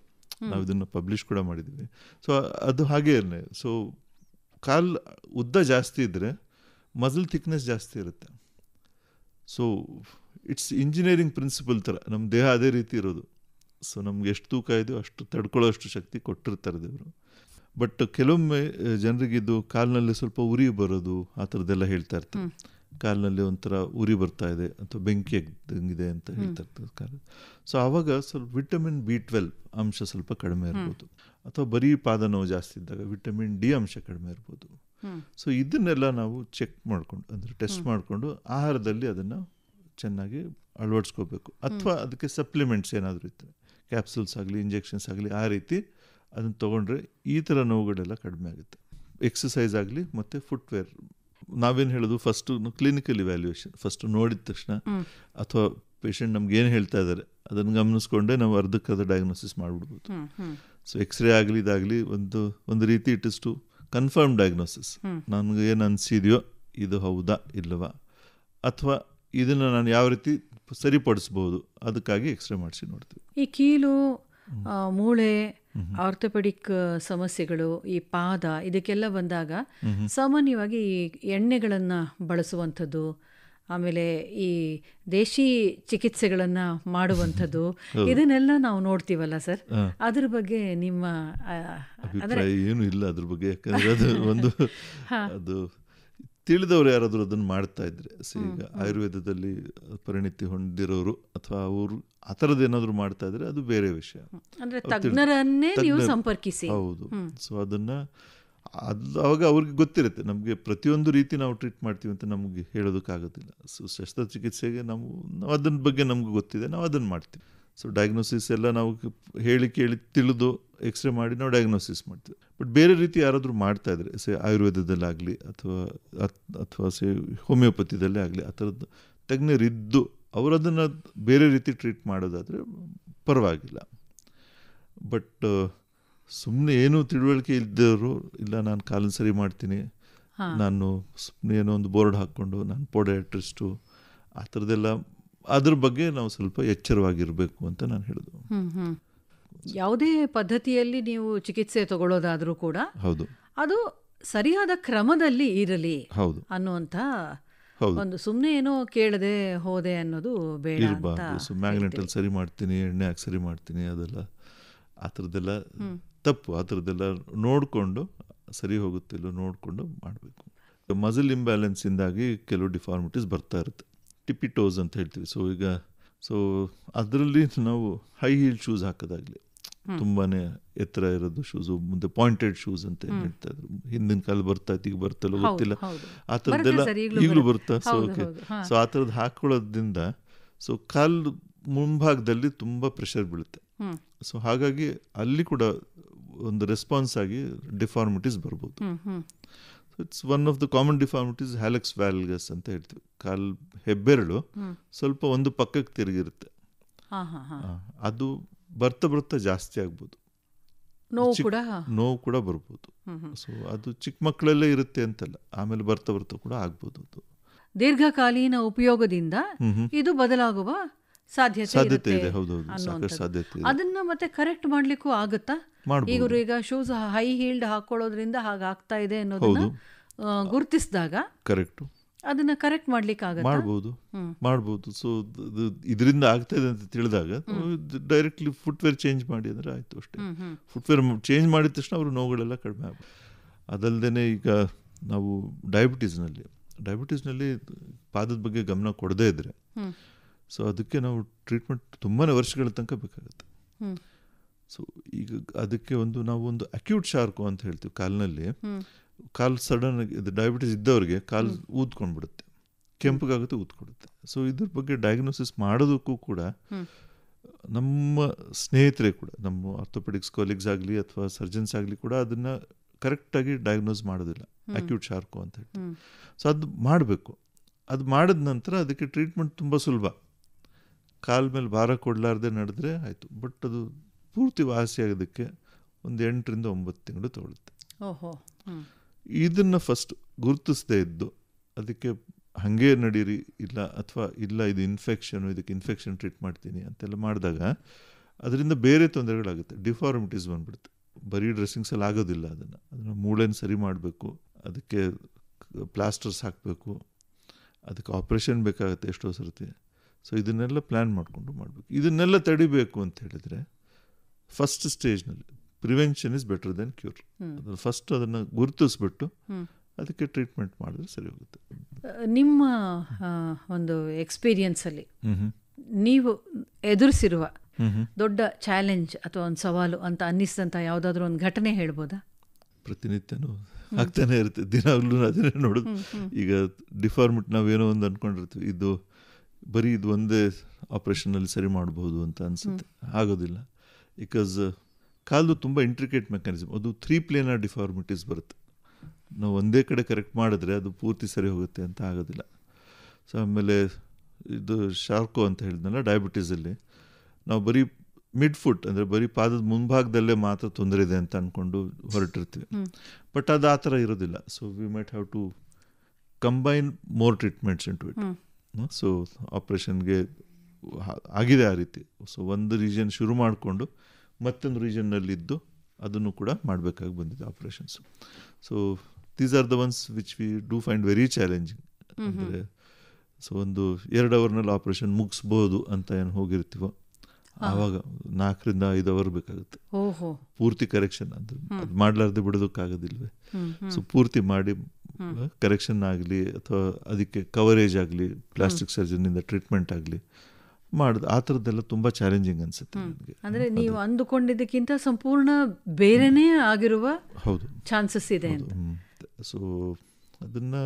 ನಾವು ಇದನ್ನು ಪಬ್ಲಿಷ್ ಕೂಡ ಮಾಡಿದ್ವಿ. ಸೊ ಅದು ಹಾಗೇ. ಸೊ ಕಾಲ್ ಉದ್ದ ಜಾಸ್ತಿ ಇದ್ದರೆ ಮಸಲ್ ಥಿಕ್ನೆಸ್ ಜಾಸ್ತಿ ಇರುತ್ತೆ. ಸೊ ಇಟ್ಸ್ ಇಂಜಿನಿಯರಿಂಗ್ ಪ್ರಿನ್ಸಿಪಲ್ ಥರ ನಮ್ಮ ದೇಹ ಅದೇ ರೀತಿ ಇರೋದು. ಸೊ ನಮ್ಗೆ ಎಷ್ಟು ತೂಕ ಇದೆಯೋ ಅಷ್ಟು ತಡ್ಕೊಳ್ಳೋಷ್ಟು ಶಕ್ತಿ ಕೊಟ್ಟಿರ್ತಾರೆ ದೇವರು. ಬಟ್ ಕೆಲವೊಮ್ಮೆ ಜನರಿಗಿದ್ದು ಕಾಲಿನಲ್ಲಿ ಸ್ವಲ್ಪ ಉರಿ ಬರೋದು ಆ ಥರದ್ದೆಲ್ಲ ಹೇಳ್ತಾ ಇರ್ತಾರೆ. ಕಾಲಿನಲ್ಲಿ ಒಂಥರ ಉರಿ ಬರ್ತಾ ಇದೆ ಅಥವಾ ಬೆಂಕಿ ಎದ್ದಂಗಿದೆ ಅಂತ ಹೇಳ್ತಾ ಇರ್ತಾರೆ ಕಾಲು. ಸೊ ಆವಾಗ ಸ್ವಲ್ಪ ವಿಟಮಿನ್ B12 ಅಂಶ ಸ್ವಲ್ಪ ಕಡಿಮೆ ಇರ್ಬೋದು, ಅಥವಾ ಬರೀ ಪಾದ ನೋವು ಜಾಸ್ತಿ ಇದ್ದಾಗ ವಿಟಮಿನ್ D ಅಂಶ ಕಡಿಮೆ ಇರ್ಬೋದು. ಸೊ ಇದನ್ನೆಲ್ಲ ನಾವು ಚೆಕ್ ಮಾಡಿಕೊಂಡು ಅಂದರೆ ಟೆಸ್ಟ್ ಮಾಡಿಕೊಂಡು ಆಹಾರದಲ್ಲಿ ಅದನ್ನು ಚೆನ್ನಾಗಿ ಅಳವಡಿಸ್ಕೋಬೇಕು. ಅಥವಾ ಅದಕ್ಕೆ ಸಪ್ಲಿಮೆಂಟ್ಸ್ ಏನಾದರೂ ಇರ್ತವೆ, ಕ್ಯಾಪ್ಸೂಲ್ಸ್ ಆಗಲಿ ಇಂಜೆಕ್ಷನ್ಸ್ ಆಗಲಿ, ಆ ರೀತಿ ಅದನ್ನು ತೊಗೊಂಡ್ರೆ ಈ ಥರ ನೋವುಗಳೆಲ್ಲ ಕಡಿಮೆ ಆಗುತ್ತೆ. ಎಕ್ಸಸೈಸ್ ಆಗಲಿ ಮತ್ತು ಫುಟ್ವೇರ್. ನಾವೇನು ಹೇಳೋದು, ಫಸ್ಟು ಕ್ಲಿನಿಕಲ್ ಇವ್ಯಾಲ್ಯೂಯೇಷನ್, ಫಸ್ಟು ನೋಡಿದ ತಕ್ಷಣ ಅಥವಾ ಪೇಷಂಟ್ ನಮ್ಗೆ ಏನು ಹೇಳ್ತಾ ಇದ್ದಾರೆ ಅದನ್ನು ಗಮನಿಸ್ಕೊಂಡೆ ನಾವು ಅರ್ಧಕ್ಕರ್ಧ ಡಯಾಗ್ನೋಸಿಸ್ ಮಾಡಿಬಿಡ್ಬೋದು. ಸೊ ಎಕ್ಸ್ರೇ ಆಗಲಿ ಇದಾಗಲಿ ಒಂದು ರೀತಿ it is to confirm diagnosis. ನನಗೆ ಏನು ಅನಿಸಿದೆಯೋ ಇದು ಹೌದಾ ಇಲ್ಲವಾ, ಅಥವಾ ಇದನ್ನು ನಾನು ಯಾವ ರೀತಿ ಸರಿಪಡಿಸ್ಬೋದು, ಅದಕ್ಕಾಗಿ ಎಕ್ಸ್ರೇ ಮಾಡಿಸಿ ನೋಡ್ತೀವಿ. ಈ ಕೀಲು, ಮೂಳೆ, ಆರ್ಥೋಪೆಡಿಕ್ ಸಮಸ್ಯೆಗಳು, ಈ ಪಾದ, ಇದಕ್ಕೆಲ್ಲ ಬಂದಾಗ ಸಾಮಾನ್ಯವಾಗಿ ಈ ಎಣ್ಣೆಗಳನ್ನು ಬಳಸುವಂಥದ್ದು, ಆಮೇಲೆ ಈ ದೇಶಿ ಚಿಕಿತ್ಸೆಗಳನ್ನು ಮಾಡುವಂಥದ್ದು, ಇದನ್ನೆಲ್ಲ ನಾವು ನೋಡ್ತೀವಲ್ಲ ಸರ್, ಅದ್ರ ಬಗ್ಗೆ ನಿಮ್ಮ ಅಭಿಪ್ರಾಯ ಏನು ಇಲ್ಲ ಅದ್ರ ಬಗ್ಗೆ? ಯಾಕಂದರೆ ಅದು ತಿಳಿದವರು ಯಾರಾದರೂ ಅದನ್ನು ಮಾಡ್ತಾ ಇದ್ರೆ, ಈಗ ಆಯುರ್ವೇದದಲ್ಲಿ ಪರಿಣಿತಿ ಹೊಂದಿರೋರು ಅಥವಾ ಅವರು ಆ ಥರದ್ದು ಏನಾದರೂ ಮಾಡ್ತಾ ಇದ್ರೆ ಅದು ಬೇರೆ ವಿಷಯ. ಅಂದರೆ ತಜ್ಞರನ್ನೇ ನೀವು ಸಂಪರ್ಕಿಸಿ. ಹೌದು. ಸೊ ಅವಾಗ ಅವ್ರಿಗೆ ಗೊತ್ತಿರುತ್ತೆ, ನಮಗೆ ಪ್ರತಿಯೊಂದು ರೀತಿ ನಾವು ಟ್ರೀಟ್ ಮಾಡ್ತೀವಿ ಅಂತ ನಮಗೆ ಹೇಳೋದಕ್ಕಾಗೋದಿಲ್ಲ. ಸೊ ಶಸ್ತ್ರಚಿಕಿತ್ಸೆಗೆ ನಾವು ಅದನ್ನ ಬಗ್ಗೆ ನಮ್ಗೆ ಗೊತ್ತಿದೆ, ನಾವು ಅದನ್ನು ಮಾಡ್ತೀವಿ. ಸೊ ಡಯಾಗ್ನೋಸಿಸ್ ಎಲ್ಲ ನಾವು ಕೇಳಿ ತಿಳಿದು ಎಕ್ಸ್ರೇ ಮಾಡಿ ನಾವು ಡಯಾಗ್ನೋಸಿಸ್ ಮಾಡ್ತೀವಿ. ಬಟ್ ಬೇರೆ ರೀತಿ ಯಾರಾದರೂ ಮಾಡ್ತಾ ಇದ್ರೆ, ಆಯುರ್ವೇದದಲ್ಲಾಗಲಿ ಅಥವಾ ಹೋಮಿಯೋಪತಿದಲ್ಲೇ ಆಗಲಿ, ಆ ಥರದ್ದು ತಜ್ಞರಿದ್ದು ಅವರು ಅದನ್ನು ಬೇರೆ ರೀತಿ ಟ್ರೀಟ್ ಮಾಡೋದಾದರೆ ಪರವಾಗಿಲ್ಲ. ಬಟ್ ಸುಮ್ಮನೆ ಏನೂ ತಿಳುವಳಿಕೆ ಇದ್ದವರು, ಇಲ್ಲ ನಾನು ಕಾಲನ್ನು ಸರಿ ಮಾಡ್ತೀನಿ, ನಾನು ಸುಮ್ಮನೆ ಏನೋ ಒಂದು ಬೋರ್ಡ್ ಹಾಕ್ಕೊಂಡು ನಾನು ಪೋಡಿಯಾಟ್ರಿಸ್ಟು, ಆ ಥರದ್ದೆಲ್ಲ, ಅದ್ರ ಬಗ್ಗೆ ನಾವು ಸ್ವಲ್ಪ ಎಚ್ಚರವಾಗಿರಬೇಕು ಅಂತ ನಾನು ಹೇಳೋದು. ಯಾವುದೇ ಪದ್ಧತಿಯಲ್ಲಿ ನೀವು ಚಿಕಿತ್ಸೆ ತಗೊಳ್ಳೋದಾದರೂ ಕೂಡ ಹೌದು, ಅದು ಸರಿಯಾದ ಕ್ರಮದಲ್ಲಿ ಇರಲಿ ಅನ್ನುವಂಥ ಒಂದು, ಸುಮ್ಮನೆ ಏನೋ ಕೇಳದೆ ಹೋದೆ ಅನ್ನೋದು ಬೇಡ. ಮ್ಯಾಗ್ನೆಟಲ್ಲಿ ಸರಿ ಮಾಡ್ತೀನಿ, ಎಣ್ಣೆ ಹಾಕಿ ಸರಿ ಮಾಡ್ತೀನಿ, ಅದೆಲ್ಲ ಆ ಥರದ್ದೆಲ್ಲ ತಪ್ಪು. ಆ ಥರದ್ದೆಲ್ಲ ನೋಡಿಕೊಂಡು ಸರಿ ಹೋಗುತ್ತಿಲ್ಲ ನೋಡಿಕೊಂಡು ಮಾಡಬೇಕು. ಮಸಲ್ ಇಂಬ್ಯಾಲೆನ್ಸಿಂದಾಗಿ ಕೆಲವು ಡಿಫಾರ್ಮಿಟೀಸ್ ಬರ್ತಾ ಇರುತ್ತೆ, ಟಿಪಿಟೋಸ್ ಅಂತ ಹೇಳ್ತೀವಿ. ಸೊ ಅದರಲ್ಲಿ ನಾವು ಹೈ ಹೀಲ್ ಶೂಸ್ ಹಾಕೋದಾಗಲಿ, ತುಂಬಾ ಎತ್ತರ ಇರೋದು ಶೂಸು, ಮುಂದೆ ಪಾಯಿಂಟೆಡ್ ಶೂಸ್ ಅಂತ ಹೇಳ್ತಾ ಇದ್ರು, ಹಿಂದಿನ ಕಾಲ ಬರ್ತಾ ಇತ್ತು, ಈಗ ಬರ್ತಲ್ಲ ಗೊತ್ತಿಲ್ಲ, ಆ ಥರದ್ದೆಲ್ಲ ಈಗಲೂ ಬರ್ತಾ. ಸೊ ಆ ಥರದ್ದು ಹಾಕೊಳ್ಳೋದ್ರಿಂದ ಸೊ ಕಾಲು ಮುಂಭಾಗದಲ್ಲಿ ತುಂಬ ಪ್ರೆಷರ್ ಬೀಳುತ್ತೆ. ಸೊ ಹಾಗಾಗಿ ಅಲ್ಲಿ ಕೂಡ ಒಂದು ರೆಸ್ಪಾನ್ಸ್ ಆಗಿ ಡಿಫಾರ್ಮಿಟೀಸ್ ಬರ್ಬೋದು. It's one of the common deformities hallux valgus ಅಂತ ಹೇಳ್ತೀವಿ. ಕಾಲ್ ಹೆಬ್ಬೆರಳು ಸ್ವಲ್ಪ ಒಂದು ಪಕ್ಕಕ್ಕೆ ತಿರುಗಿರುತ್ತೆ, ಅದು ಬರ್ತಾ ಜಾಸ್ತಿ ಆಗ್ಬೋದು, ನೋವು ಕೂಡ ಬರ್ಬೋದು. ಸೊ ಅದು ಚಿಕ್ಕ ಮಕ್ಕಳಲ್ಲೇ ಇರುತ್ತೆ ಅಂತಲ್ಲ, ಆಮೇಲೆ ಬರ್ತಾ ಕೂಡ ಆಗ್ಬೋದು. ಅದು ದೀರ್ಘಕಾಲೀನ ಉಪಯೋಗದಿಂದ ಇದು ಬದಲಾಗುವ ಸಾಧ್ಯತೆ ಇದೆ. ಅದನ್ನ ಮತ್ತೆ ಕರೆಕ್ಟ್ ಮಾಡ್ಲಿಕ್ಕೂ ಆಗುತ್ತಾ? ಈಗ ಶೂಸ್ ಹೈ ಹೀಲ್ಡ್ ಹಾಕೊಳ್ಳೋದ್ರಿಂದ ಹಾಗಾಗ್ತಾ ಇದೆ ಅನ್ನೋದನ್ನ ಗುರುತಿಸಿದಾಗ ಕರೆಕ್ಟ್ ಅದನ್ನ ಕರೆಕ್ಟ್ ಮಾಡ್ಲಿಕ್ಕೆ ಮಾಡ್ಬೋದು. ಸೊ ಇದರಿಂದ ಆಗ್ತಾ ಇದೆ ಅಂತ ತಿಳಿದಾಗ ಡೈರೆಕ್ಟ್ಲಿ ಫುಟ್ವೇರ್ ಚೇಂಜ್ ಮಾಡಿ ಅಂದ್ರೆ ಆಯ್ತು ಅಷ್ಟೇ. ಫುಟ್ವೇರ್ ಚೇಂಜ್ ಮಾಡಿದ ತಕ್ಷಣ ಅವ್ರ ನೋವುಗಳೆಲ್ಲ ಕಡಿಮೆ ಆಗ್ಬೋದು. ಅದಲ್ಲದೆ ಈಗ ನಾವು ಡಯಾಬಿಟೀಸ್ನಲ್ಲಿ ಪಾದದ ಬಗ್ಗೆ ಗಮನ ಕೊಡದೇ ಇದ್ರೆ, ಸೊ ಅದಕ್ಕೆ ನಾವು ಟ್ರೀಟ್ಮೆಂಟ್ ತುಂಬಾ ವರ್ಷಗಳ ತನಕ ಬೇಕಾಗುತ್ತೆ. ಸೊ ಈಗ ಅದಕ್ಕೆ ನಾವು ಒಂದು ಅಕ್ಯೂಟ್ ಶಾರ್ಕೋ ಅಂತ ಹೇಳ್ತೀವಿ. ಕಾಲಿನಲ್ಲಿ ಕಾಲು ಸಡನ್ ಇದು ಡಯಾಬಿಟೀಸ್ ಇದ್ದವ್ರಿಗೆ ಕಾಲು ಊದ್ಕೊಂಡ್ಬಿಡುತ್ತೆ, ಕೆಂಪಗಾಗುತ್ತೆ, ಊದ್ಕೊಡುತ್ತೆ. ಸೊ ಇದ್ರ ಬಗ್ಗೆ ಡಯಾಗ್ನೋಸಿಸ್ ಮಾಡೋದಕ್ಕೂ ಕೂಡ ನಮ್ಮ ಸ್ನೇಹಿತರೇ ಕೂಡ, ನಮ್ಮ ಆರ್ಥೋಪೆಡಿಕ್ಸ್ ಕೊಲೀಗ್ಸ್ ಆಗಲಿ ಅಥವಾ ಸರ್ಜನ್ಸ್ ಆಗಲಿ ಕೂಡ ಅದನ್ನು ಕರೆಕ್ಟಾಗಿ ಡಯಾಗ್ನೋಸ್ ಮಾಡೋದಿಲ್ಲ, ಅಕ್ಯೂಟ್ ಶಾರ್ಕೋ ಅಂತ ಹೇಳ್ತೀವಿ. ಸೊ ಅದು ಮಾಡಬೇಕು. ಅದು ಮಾಡಿದ ನಂತರ ಅದಕ್ಕೆ ಟ್ರೀಟ್ಮೆಂಟ್ ತುಂಬ ಸುಲಭ. ಕಾಲ ಮೇಲೆ ಭಾರ ಕೊಡಲಾರ್ದೆ ನಡೆದ್ರೆ ಆಯಿತು. ಬಟ್ ಅದು ಪೂರ್ತಿ ವಾಸಿ ಆಗೋದಕ್ಕೆ ಒಂದು 8 ರಿಂದ 9 ತಿಂಗಳು ತಗೊಳುತ್ತೆ. ಇದನ್ನು ಫಸ್ಟ್ ಗುರುತಿಸದೇ ಇದ್ದು ಅದಕ್ಕೆ ಹಾಗೆ ನಡೀರಿ, ಇಲ್ಲ ಇದು ಇನ್ಫೆಕ್ಷನು, ಇದಕ್ಕೆ ಇನ್ಫೆಕ್ಷನ್ ಟ್ರೀಟ್ ಮಾಡ್ತೀನಿ ಅಂತೆಲ್ಲ ಮಾಡಿದಾಗ ಅದರಿಂದ ಬೇರೆ ತೊಂದರೆಗಳಾಗುತ್ತೆ, ಡಿಫಾರ್ಮಿಟೀಸ್ ಬಂದ್ಬಿಡುತ್ತೆ. ಬರೀ ಡ್ರೆಸ್ಸಿಂಗ್ಸಲ್ಲಿ ಆಗೋದಿಲ್ಲ. ಅದನ್ನು ಮೂಳೆನ ಸರಿ ಮಾಡಬೇಕು, ಅದಕ್ಕೆ ಪ್ಲಾಸ್ಟರ್ಸ್ ಹಾಕಬೇಕು, ಅದಕ್ಕೆ ಆಪ್ರೇಷನ್ ಬೇಕಾಗುತ್ತೆ ಎಷ್ಟೋ ಸರ್ತಿ. ಸೊ ಇದನ್ನೆಲ್ಲ ಪ್ಲ್ಯಾನ್ ಮಾಡಿಕೊಂಡು ಮಾಡಬೇಕು. ಇದನ್ನೆಲ್ಲ ತಡಿಬೇಕು ಅಂತ ಹೇಳಿದರೆ ಫಸ್ಟ್ ಸ್ಟೇಜ್ನಲ್ಲಿ prevention is better than cure. First ಅದನ್ನು ಗುರುತಿಸ್ಬಿಟ್ಟು ಅದಕ್ಕೆ ಟ್ರೀಟ್ಮೆಂಟ್ ಮಾಡಿದ್ರೆ ಸರಿ ಹೋಗುತ್ತೆ. ನಿಮ್ಮ ಒಂದು ಎಕ್ಸ್ಪೀರಿಯನ್ಸಲ್ಲಿ ನೀವು ಎದುರಿಸಿರುವ ದೊಡ್ಡ ಚಾಲೆಂಜ್ ಅಥವಾ ಒಂದು ಸವಾಲು ಅಂತ ಅನ್ನಿಸಿದಂಥ ಯಾವುದಾದ್ರೂ ಒಂದು ಘಟನೆ ಹೇಳ್ಬೋದಾ? ಪ್ರತಿನಿತ್ಯನೂ ಆಗ್ತಾನೆ ಇರುತ್ತೆ, ದಿನಾಗ್ಲೂ ಅದನ್ನೇ ನೋಡೋದು. ಈಗ ಡಿಫಾರ್ಮಿಟ್ ನಾವೇನೋ ಒಂದು ಅಂದ್ಕೊಂಡಿರ್ತೀವಿ, ಇದು ಬರೀ ಇದು ಒಂದೇ ಆಪ್ರೇಷನಲ್ಲಿ ಸರಿ ಮಾಡ್ಬೋದು ಅಂತ ಅನಿಸುತ್ತೆ. ಆಗೋದಿಲ್ಲ. ಬಿಕಾಸ್ ಕಾಲು ತುಂಬ ಇಂಟ್ರಿಕೇಟ್ ಮೆಕ್ಯಾನಿಸಮ್, ಅದು 3 ಪ್ಲೇನರ್ ಡಿಫಾರ್ಮಿಟೀಸ್ ಬರುತ್ತೆ. ನಾವು ಒಂದೇ ಕಡೆ ಕರೆಕ್ಟ್ ಮಾಡಿದ್ರೆ ಅದು ಪೂರ್ತಿ ಸರಿ ಹೋಗುತ್ತೆ ಅಂತ ಆಗೋದಿಲ್ಲ. ಸೊ ಆಮೇಲೆ ಇದು ಶಾರ್ಕೋ ಅಂತ ಹೇಳಿದ್ನಲ್ಲ, ಡಯಾಬಿಟೀಸಲ್ಲಿ ನಾವು ಬರೀ ಮಿಡ್ ಫುಟ್ ಅಂದರೆ ಬರೀ ಪಾದದ ಮುಂಭಾಗದಲ್ಲೇ ಮಾತ್ರ ತೊಂದರೆ ಇದೆ ಅಂತ ಅಂದ್ಕೊಂಡು ಹೊರಟಿರ್ತೀವಿ. ಬಟ್ ಅದು ಆ ಥರ ಇರೋದಿಲ್ಲ. So we might have to combine more treatments into it. So ಆಪ್ರೇಷನ್ಗೆ ಆಗಿದೆ ಆ ರೀತಿ. ಸೊ ಒಂದು ರೀಜನ್ ಶುರು ಮಾಡಿಕೊಂಡು ಮತ್ತೊಂದು ರೀಜನ್ನಲ್ಲಿದ್ದು ಅದನ್ನು ಕೂಡ ಮಾಡಬೇಕಾಗಿ ಬಂದಿದೆ operations. So these are the ones which we do find very challenging. ಅಂದರೆ ಸೊ ಒಂದು 2 ಅವರ್ನಲ್ಲಿ ಆಪ್ರೇಷನ್ ಮುಗಿಸ್ಬೋದು ಅಂತ ಏನು ಹೋಗಿರ್ತೀವೋ ಆವಾಗ 4 to 5 ಅವರ್ ಬೇಕಾಗುತ್ತೆ ಪೂರ್ತಿ ಕರೆಕ್ಷನ್. ಅದು ಮಾಡಲಾರ್ದೆ ಬಿಡೋದಕ್ಕಾಗೋದಿಲ್ವೇ. ಸೊ ಪೂರ್ತಿ ಮಾಡಿ ಕರೆಕ್ಷನ್ ಆಗಲಿ ಅಥವಾ ಅದಕ್ಕೆ ಕವರೇಜ್ ಆಗಲಿ, ಪ್ಲಾಸ್ಟಿಕ್ ಸರ್ಜನಿಂದ ಟ್ರೀಟ್ಮೆಂಟ್ ಆಗಲಿ ಮಾಡೋದು, ಆ ಥರದ್ದೆಲ್ಲ ತುಂಬ ಚಾಲೆಂಜಿಂಗ್ ಅನಿಸುತ್ತೆ ನನಗೆ. ಅಂದರೆ ನೀವು ಅಂದುಕೊಂಡಿದ್ದಕ್ಕಿಂತ ಸಂಪೂರ್ಣ ಬೇರೆನೇ ಆಗಿರುವ ಹೌದು ಚಾನ್ಸಸ್ ಇದೆ ಅಂತ. ಸೊ ಅದನ್ನು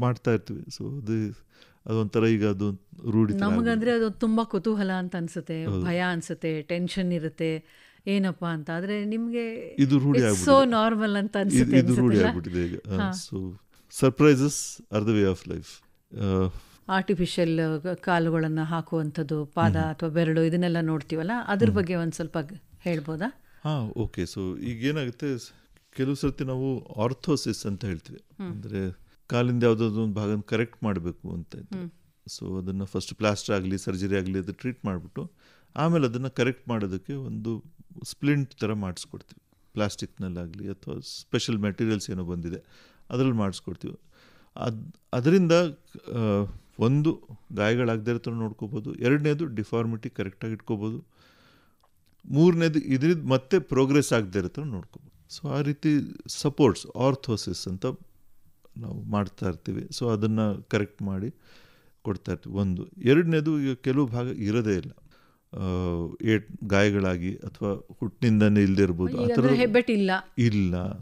ಮಾಡ್ತಾ ಇರ್ತೀವಿ. ಸೊ ಅದೊಂಥರ ಈಗ ಅದು ರೂಢಿ. ನಮಗಂದ್ರೆ ಅದು ತುಂಬಾ ಕುತೂಹಲ ಅಂತ ಅನ್ಸುತ್ತೆ, ಭಯ ಅನ್ಸುತ್ತೆ, ಟೆನ್ಷನ್ ಇರುತ್ತೆ ಏನಪ್ಪಾ ಅಂತ. ಆದ್ರೆ ನಿಮ್ಗೆ ಇದು ರೂಢಿ ಸೋ ನಾರ್ಮಲ್ ಅಂತ ಅನ್ಸುತ್ತೆ. ಇದು ರೂಢಿ ಆಗ್ಬಿಟ್ಟಿದೆ ಈಗ. So surprises are the way of life. Artificial ಕಾಲುಗಳನ್ನ ಹಾಕುವಂಥದ್ದು, ಪಾದ ಅಥವಾ ಬೆರಳು, ಇದನ್ನೆಲ್ಲ ನೋಡ್ತೀವಲ್ಲ, ಅದ್ರ ಬಗ್ಗೆ ಒಂದು ಸ್ವಲ್ಪ ಹೇಳ್ಬೋದಾ? ಓಕೆ. ಸೊ ಈಗ ಏನಾಗುತ್ತೆ, ಕೆಲವು ಸರ್ತಿ ನಾವು ಆರ್ಥೋಸಿಸ್ ಅಂತ ಹೇಳ್ತೀವಿ. ಅಂದರೆ ಕಾಲಿಂದ ಯಾವುದಾದ್ರು ಒಂದು ಭಾಗನ ಕರೆಕ್ಟ್ ಮಾಡಬೇಕು ಅಂತ ಇದ್ದರೆ, ಸೊ ಅದನ್ನು ಫಸ್ಟ್ ಪ್ಲಾಸ್ಟರ್ ಆಗಲಿ ಸರ್ಜರಿ ಆಗಲಿ ಅದು ಟ್ರೀಟ್ ಮಾಡಿಬಿಟ್ಟು ಆಮೇಲೆ ಅದನ್ನು ಕರೆಕ್ಟ್ ಮಾಡೋದಕ್ಕೆ ಒಂದು ಸ್ಪ್ಲಿಂಟ್ ಥರ ಮಾಡಿಸ್ಕೊಡ್ತೀವಿ. ಪ್ಲಾಸ್ಟಿಕ್ನಲ್ಲಾಗಲಿ ಅಥವಾ ಸ್ಪೆಷಲ್ ಮೆಟೀರಿಯಲ್ಸ್ ಏನೋ ಬಂದಿದೆ ಅದರಲ್ಲಿ ಮಾಡಿಸ್ಕೊಡ್ತೀವಿ. ಅದರಿಂದ ಒಂದು ಗಾಯಗಳಾಗದೇ ಇರೋ ಥರ ನೋಡ್ಕೋಬೋದು. 2ನೇದು ಡಿಫಾರ್ಮಿಟಿ ಕರೆಕ್ಟಾಗಿ ಇಟ್ಕೋಬೋದು. 3ನೇದು ಇದರಿಂದ ಮತ್ತೆ ಪ್ರೋಗ್ರೆಸ್ ಆಗದೇ ಇರೋ ಥರ ನೋಡ್ಕೋಬೋದು. ಸೊ ಆ ರೀತಿ ಸಪೋರ್ಟ್ಸ್ ಆರ್ಥೋಸಿಸ್ ಅಂತ ನಾವು ಮಾಡ್ತಾ ಇರ್ತೀವಿ. ಸೊ ಅದನ್ನು ಕರೆಕ್ಟ್ ಮಾಡಿ ಕೊಡ್ತಾ ಇರ್ತೀವಿ. 1. 2ನೇದು ಈಗ ಕೆಲವು ಭಾಗ ಇರೋದೇ ಇಲ್ಲ, ಗಾಯಗಳಾಗಿ ಅಥವಾ ಹುಟ್ಟಿನಿಂದನೇ ಇಲ್ಲದೆ ಇರ್ಬೋದು, ಆ ಥರ ಹೆಬ್ಬೆಟ್ ಇಲ್ಲ,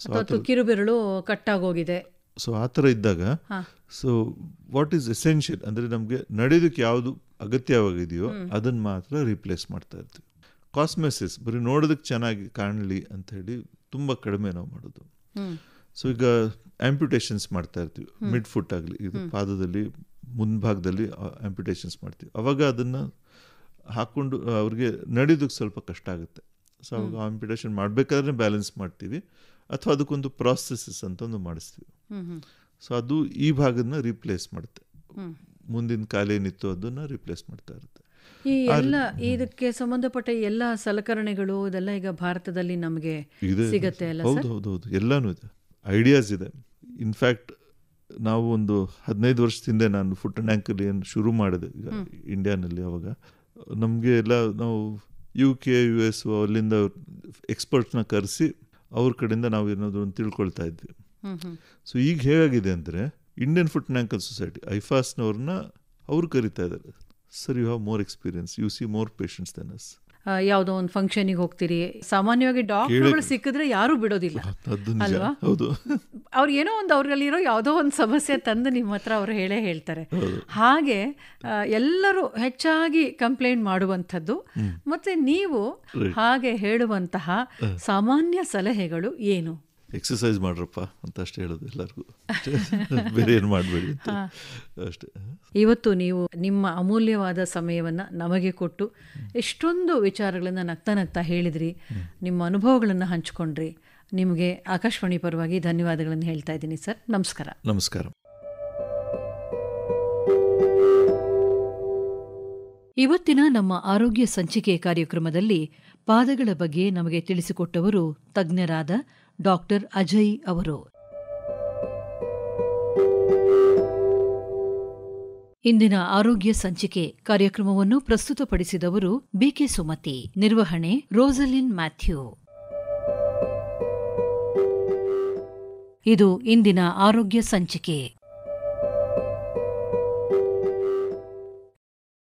ಸೊ ಕಿರುಬೆರಳು ಕಟ್ಟಾಗೋಗಿದೆ. ಸೊ ಆ ಥರ ಇದ್ದಾಗ ಸೊ ವಾಟ್ ಈಸ್ ಎಸೆನ್ಷಿಯಲ್ ಅಂದರೆ ನಮಗೆ ನಡೆಯೋದಕ್ಕೆ ಯಾವುದು ಅಗತ್ಯವಾಗಿದೆಯೋ ಅದನ್ನು ಮಾತ್ರ ರೀಪ್ಲೇಸ್ ಮಾಡ್ತಾ ಇರ್ತೀವಿ. ಕಾಸ್ಮೆಸಿಸ್ ಬರೀ ನೋಡೋದಕ್ಕೆ ಚೆನ್ನಾಗಿ ಕಾಣಲಿ ಅಂಥೇಳಿ ತುಂಬ ಕಡಿಮೆ ನಾವು ಮಾಡೋದು. ಸೊ ಈಗ ಆಂಪ್ಯುಟೇಷನ್ಸ್ ಮಾಡ್ತಾ ಇರ್ತೀವಿ, ಮಿಡ್ ಫುಟ್ ಆಗಲಿ, ಇದು ಪಾದದಲ್ಲಿ ಮುಂಭಾಗದಲ್ಲಿ ಆಂಪ್ಯುಟೇಷನ್ಸ್ ಮಾಡ್ತೀವಿ. ಅವಾಗ ಅದನ್ನು ಹಾಕ್ಕೊಂಡು ಅವ್ರಿಗೆ ನಡೆಯೋದಕ್ಕೆ ಸ್ವಲ್ಪ ಕಷ್ಟ ಆಗುತ್ತೆ. ಸೊ ಅವಾಗ ಆಂಪ್ಯುಟೇಷನ್ ಮಾಡಬೇಕಾದ್ರೆ ಬ್ಯಾಲೆನ್ಸ್ ಮಾಡ್ತೀವಿ ಅಥವಾ ಅದಕ್ಕೊಂದು ಪ್ರಾಸೆಸಸ್ ಅಂತ ಒಂದು ಮಾಡಿಸ್ತೀವಿ. ಸೊ ಅದು ಈ ಭಾಗನ ರೀಪ್ಲೇಸ್ ಮಾಡುತ್ತೆ, ಮುಂದಿನ ಕಾಲೇನಿತ್ತು ಅದನ್ನು ರೀಪ್ಲೇಸ್ ಮಾಡ್ತಾ ಇರುತ್ತೆ. ಈ ಎಲ್ಲ ಇದಕ್ಕೆ ಸಂಬಂಧಪಟ್ಟ ಎಲ್ಲ ಸಲಕರಣೆಗಳು ಇದೆಲ್ಲ ಈಗ ಭಾರತದಲ್ಲಿ ನಮಗೆ ಸಿಗತ್ತೆ ಅಲ್ಲ? ಹೌದು, ಎಲ್ಲಾನು ಇದೆ, ಐಡಿಯಾಸ್ ಇದೆ. ಇನ್ಫ್ಯಾಕ್ಟ್ ನಾವು ಒಂದು 15 ವರ್ಷದಿಂದ ನಾನು ಫುಟ್ ಆ್ಯಂಡ್ ಆ್ಯಂಕಲ್ ಏನು ಶುರು ಮಾಡಿದೆ ಈಗ ಇಂಡಿಯಾನಲ್ಲಿ. ಅವಾಗ ನಮಗೆ ಎಲ್ಲ ನಾವು UK US ಅಲ್ಲಿಂದ ಎಕ್ಸ್ಪರ್ಟ್ಸ್ನ ಕರೆಸಿ ಅವ್ರ ಕಡೆಯಿಂದ ನಾವು ಏನಾದರೂ ಒಂದು ತಿಳ್ಕೊಳ್ತಾ ಇದ್ವಿ. ಸೊ ಈಗ ಹೇಗಾಗಿದೆ ಅಂದರೆ Indian foot and ankle society ಐಫಾಸ್ನವ್ರನ್ನ ಅವ್ರು ಕರಿತಾ ಇದ್ದಾರೆ. Sir, you have more experience, you see more patients than us. ಯಾವುದೋ ಒಂದು ಫಂಕ್ಷನಿಗೆ ಹೋಗ್ತೀರಿ, ಸಾಮಾನ್ಯವಾಗಿ ಡಾಕ್ಟರ್ಗಳು ಸಿಕ್ಕಿದ್ರೆ ಯಾರೂ ಬಿಡೋದಿಲ್ಲ ಅಲ್ವಾ? ಹೌದು, ಅವ್ರು ಏನೋ ಒಂದು ಅವ್ರಲ್ಲಿರೋ ಯಾವುದೋ ಒಂದು ಸಮಸ್ಯೆ ತಂದು ನಿಮ್ಮ ಹತ್ರ ಅವ್ರು ಹೇಳ್ತಾರೆ. ಹಾಗೆ ಎಲ್ಲರೂ ಹೆಚ್ಚಾಗಿ ಕಂಪ್ಲೇಂಟ್ ಮಾಡುವಂಥದ್ದು. ಮತ್ತೆ ನೀವು ಹಾಗೆ ಹೇಳುವಂತಹ ಸಾಮಾನ್ಯ ಸಲಹೆಗಳು ಏನು? ಎಕ್ಸಸೈಸ್ ಮಾಡ್ರಪ್ಪ ಅಂತ ಅಷ್ಟೇ ಹೇಳೋದು ಎಲ್ಲರಿಗೂ, ಬೇರೆ ಏನು ಮಾಡಬೇಡಿ ಅಂತ ಅಷ್ಟೇ. ಇವತ್ತು ನೀವು ನಿಮ್ಮ ಅಮೂಲ್ಯವಾದ ಸಮಯವನ್ನು ನಮಗೆ ಕೊಟ್ಟು ಎಷ್ಟೊಂದು ವಿಚಾರಗಳನ್ನು ನಗ್ತಾ ಹೇಳಿದ್ರಿ, ನಿಮ್ಮ ಅನುಭವಗಳನ್ನು ಹಂಚಿಕೊಂಡ್ರಿ. ನಿಮಗೆ ಆಕಾಶವಾಣಿ ಪರವಾಗಿ ಧನ್ಯವಾದಗಳನ್ನು ಹೇಳ್ತಾ ಇದ್ದೀನಿ ಸರ್. ನಮಸ್ಕಾರ. ನಮಸ್ಕಾರ. ಇವತ್ತಿನ ನಮ್ಮ ಆರೋಗ್ಯ ಸಂಚಿಕೆ ಕಾರ್ಯಕ್ರಮದಲ್ಲಿ ಪಾದಗಳ ಬಗ್ಗೆ ನಮಗೆ ತಿಳಿಸಿಕೊಟ್ಟವರು ತಜ್ಞರಾದ ಡಾಕ್ಟರ್ ಅಜಯ್ ಅವರು. ಇಂದಿನ ಆರೋಗ್ಯ ಸಂಚಿಕೆ ಕಾರ್ಯಕ್ರಮವನ್ನು ಪ್ರಸ್ತುತಪಡಿಸಿದವರು ಬಿಕೆ ಸುಮತಿ. ನಿರ್ವಹಣೆ ರೋಸಲಿನ್ ಮ್ಯಾಥ್ಯೂ. ಇದು ಇಂದಿನ ಆರೋಗ್ಯ ಸಂಚಿಕೆ.